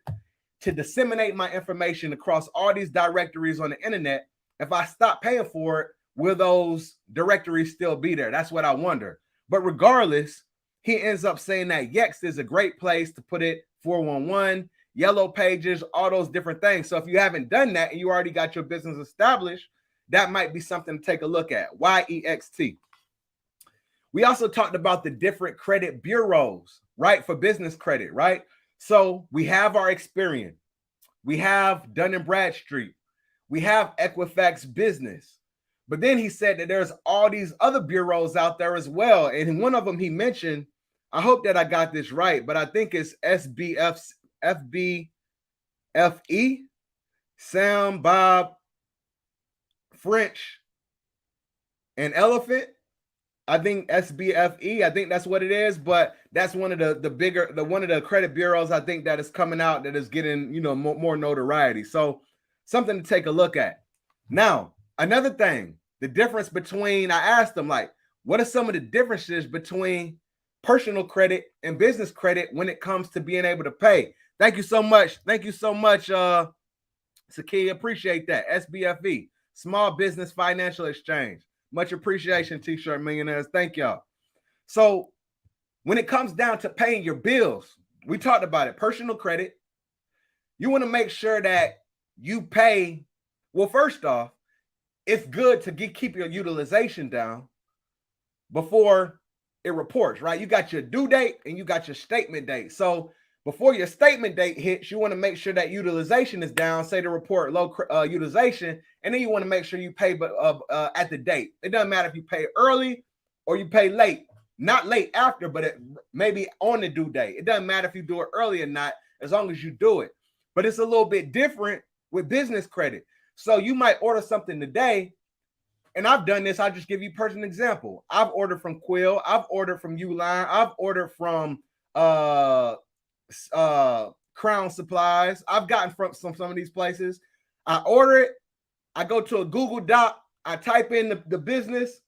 to disseminate my information across all these directories on the internet. If I stop paying for it, will those directories still be there? That's what I wonder. But regardless, he ends up saying that YEXT is a great place to put it, 411, yellow pages, all those different things. So if you haven't done that and you already got your business established, that might be something to take a look at. YEXT. We also talked about the different credit bureaus, right? For business credit, right? So we have our Experian. We have Dun & Bradstreet. We have Equifax Business. But then he said that there's all these other bureaus out there as well. And one of them he mentioned, I hope that I got this right, but I think it's FBFE, Sam, Bob, French, and Elephant. I think SBFE, I think that's what it is, but that's one of the credit bureaus I think that is coming out that is getting, more notoriety. So something to take a look at. Now, another thing, the difference between, I asked them, like, what are some of the differences between personal credit and business credit when it comes to being able to pay? Thank you so much. Thank you so much, Saki. Appreciate that. SBFE, Small Business Financial Exchange. Much appreciation, T-shirt millionaires. Thank y'all. So when it comes down to paying your bills, we talked about it. Personal credit, you want to make sure that you pay. Well, first off, it's good to keep your utilization down before it reports, right? You got your due date and you got your statement date. So before your statement date hits, you want to make sure that utilization is down, say the report low utilization, and then you want to make sure you pay at the date. It doesn't matter if you pay early or you pay late, not late after, but maybe on the due date. It doesn't matter if you do it early or not, as long as you do it. But it's a little bit different with business credit. So you might order something today, and I've done this. I'll just give you a personal example. I've ordered from Quill. I've ordered from Uline. I've ordered from Crown Supplies. I've gotten from some of these places. I order it, I go to a Google Doc, I type in the business,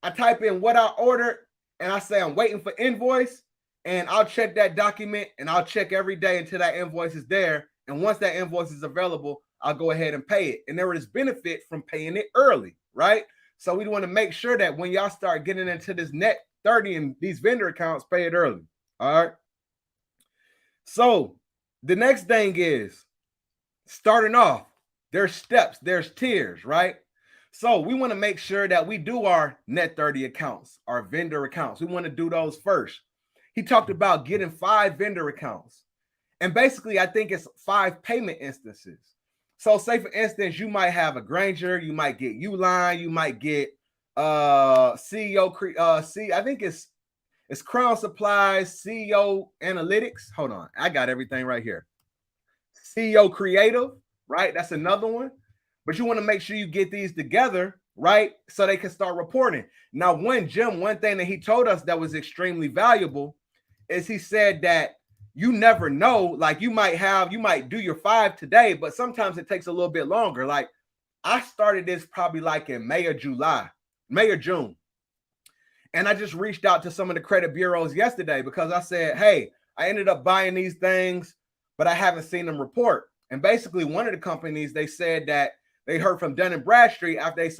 I type in what I ordered, and I say I'm waiting for invoice, and I'll check that document, and I'll check every day until that invoice is there. And once that invoice is available, I'll go ahead and pay it. And there is benefit from paying it early, right? So we want to make sure that when y'all start getting into this net 30 and these vendor accounts, pay it early. All right. So the next thing is starting off. There's steps, there's tiers, right? So we want to make sure that we do our net 30 accounts, our vendor accounts. We want to do those first. He talked about getting 5 vendor accounts. And basically, I think it's 5 payment instances. So say, for instance, you might have a Granger, you might get Uline, you might get CEO, I think it's Crown Supplies, CEO Analytics. Hold on, I got everything right here. CEO Creative, right? That's another one. But you want to make sure you get these together, right? So they can start reporting. Now, one thing that he told us that was extremely valuable is he said that you never know, like you might do your 5 today, but sometimes it takes a little bit longer. Like I started this probably like in May or June. And I just reached out to some of the credit bureaus yesterday because I said, hey, I ended up buying these things, but I haven't seen them report. And basically one of the companies, they said that they heard from Dun & Bradstreet after they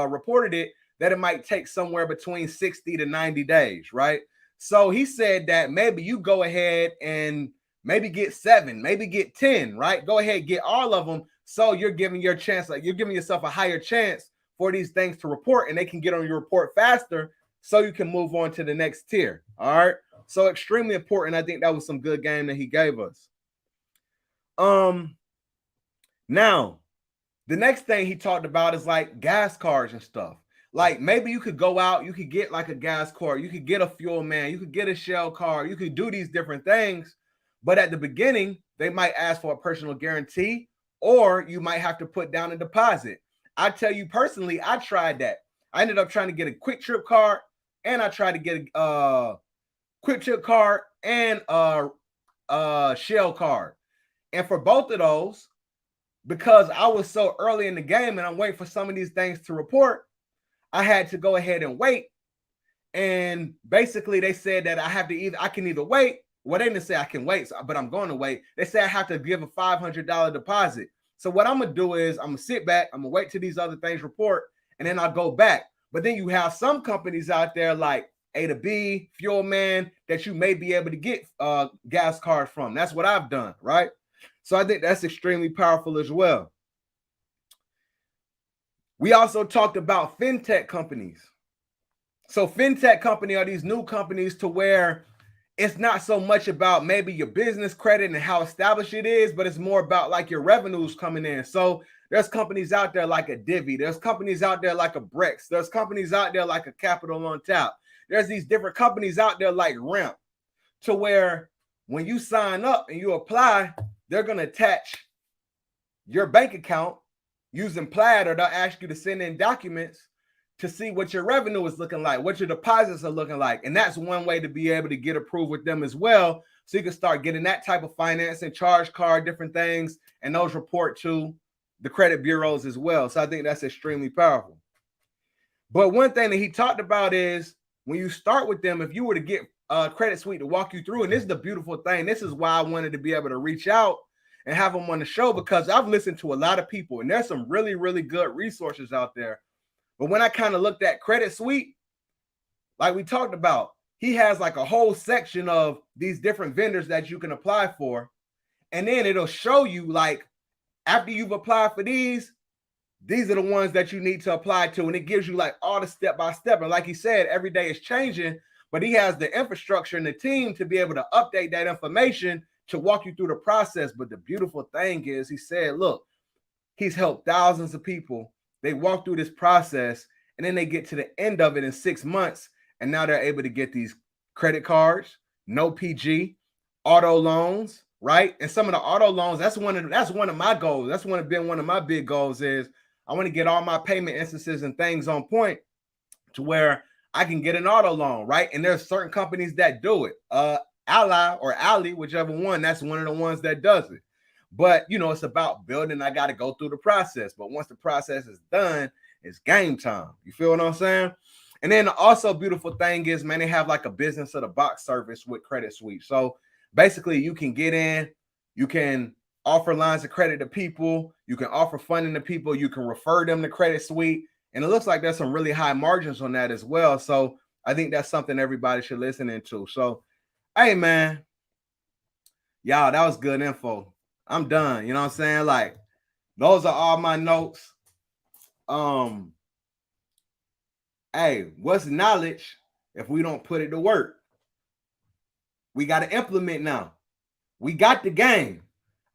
reported it, that it might take somewhere between 60 to 90 days, right? So he said that maybe you go ahead and maybe get 7, maybe get 10, right? Go ahead, get all of them. So you're giving your chance, like you're giving yourself a higher chance for these things to report, and they can get on your report faster so you can move on to the next tier. All right. So extremely important. I think that was some good game that he gave us. Now, the next thing he talked about is like gas cards and stuff. Like maybe you could go out, you could get like a gas card, you could get a fuel man, you could get a Shell card, you could do these different things. But at the beginning, they might ask for a personal guarantee, or you might have to put down a deposit. I tell you personally, I tried that. I ended up trying to get a Quick Trip card, and I tried to get a Quick Trip card and a Shell card. And for both of those, because I was so early in the game and I'm waiting for some of these things to report, I had to go ahead and wait. And basically they said that I can either wait. Well, they didn't say I can wait, but I'm going to wait. They say I have to give a $500 deposit. So what I'm going to do is I'm going to sit back. I'm going to wait till these other things report, and then I'll go back. But then you have some companies out there like A to B, Fuel Man, that you may be able to get gas cards from. That's what I've done, right? So I think that's extremely powerful as well. We also talked about fintech companies. So fintech company are these new companies to where it's not so much about maybe your business credit and how established it is, but it's more about like your revenues coming in. So there's companies out there like a Divvy. There's companies out there like a Brex. There's companies out there like a Capital on Tap. There's these different companies out there like Ramp, to where when you sign up and you apply, they're going to attach your bank account using Plaid, or they'll ask you to send in documents to see what your revenue is looking like, what your deposits are looking like. And that's one way to be able to get approved with them as well. So you can start getting that type of financing, charge card, different things, and those report to the credit bureaus as well. So I think that's extremely powerful. But one thing that he talked about is when you start with them, if you were to get Credit Suite to walk you through, and this is the beautiful thing, this is why I wanted to be able to reach out and have them on the show, because I've listened to a lot of people, and there's some really, really good resources out there. But when I kind of looked at Credit Suite, like we talked about, he has like a whole section of these different vendors that you can apply for. And then it'll show you like, after you've applied for these are the ones that you need to apply to. And it gives you like all the step-by-step. And like he said, every day is changing, but he has the infrastructure and the team to be able to update that information to walk you through the process. But the beautiful thing is, he said, look, he's helped thousands of people. They walk through this process, and then they get to the end of it in 6 months, and now they're able to get these credit cards, no PG, auto loans, right? And some of the auto loans, that's one of my goals. That's been one of my big goals is I want to get all my payment instances and things on point to where I can get an auto loan, right? And there's certain companies that do it. Ally or Ali, whichever one, that's one of the ones that does it. But it's about building. I got to go through the process. But once the process is done, it's game time. You feel what I'm saying? And then also beautiful thing is, man, they have like a business of the box service with Credit Suite. So basically you can get in, you can offer lines of credit to people, you can offer funding to people, you can refer them to Credit Suite. And it looks like there's some really high margins on that as well. So I think that's something everybody should listen into. So, hey, man, y'all, that was good info. I'm done. You know what I'm saying? Like, those are all my notes. Hey, what's knowledge if we don't put it to work? We got to implement now. We got the game.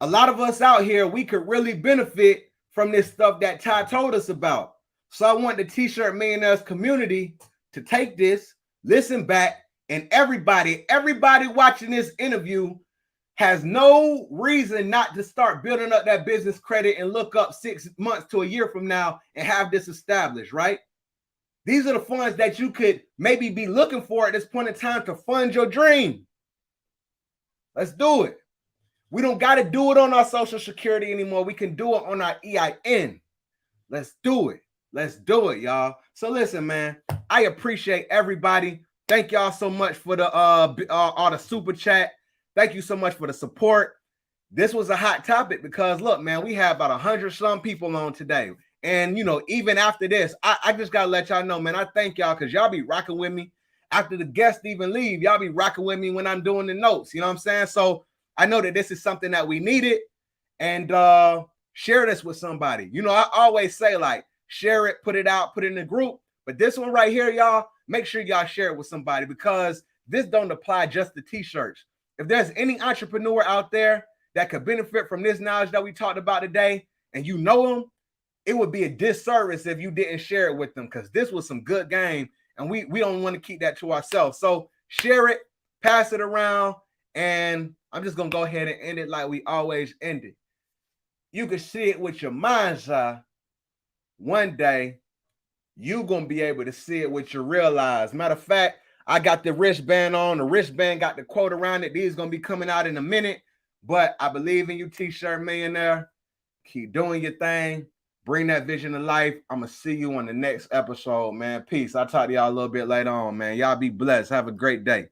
A lot of us out here, we could really benefit from this stuff that Ty told us about. So I want the T-shirt millionaires community to take this, listen back, and everybody watching this interview has no reason not to start building up that business credit and look up 6 months to a year from now and have this established, right? These are the funds that you could maybe be looking for at this point in time to fund your dream. Let's do it. We don't got to do it on our Social Security anymore. We can do it on our EIN. Let's do it. Let's do it, y'all. So listen, man, I appreciate everybody. Thank y'all so much for the all the super chat. Thank you so much for the support. This was a hot topic because look, man, we have about 100 some people on today. And even after this, I just gotta let y'all know, man, I thank y'all because y'all be rocking with me. After the guests even leave, y'all be rocking with me when I'm doing the notes. You know what I'm saying? So I know that this is something that we needed. And share this with somebody. I always say, like, share it, put it out, put it in the group. But this one right here, y'all, make sure y'all share it with somebody because this don't apply just to T-shirts. If there's any entrepreneur out there that could benefit from this knowledge that we talked about today, and you know them, it would be a disservice if you didn't share it with them because this was some good game, and we don't want to keep that to ourselves. So share it, pass it around, and I'm just going to go ahead and end it like we always end it. You can see it with your mind's eye. One day, you're going to be able to see it with your real eyes. Matter of fact, I got the wristband on. The wristband got the quote around it. These going to be coming out in a minute. But I believe in you, T-shirt millionaire. Keep doing your thing. Bring that vision to life. I'm going to see you on the next episode, man. Peace. I'll talk to y'all a little bit later on, man. Y'all be blessed. Have a great day.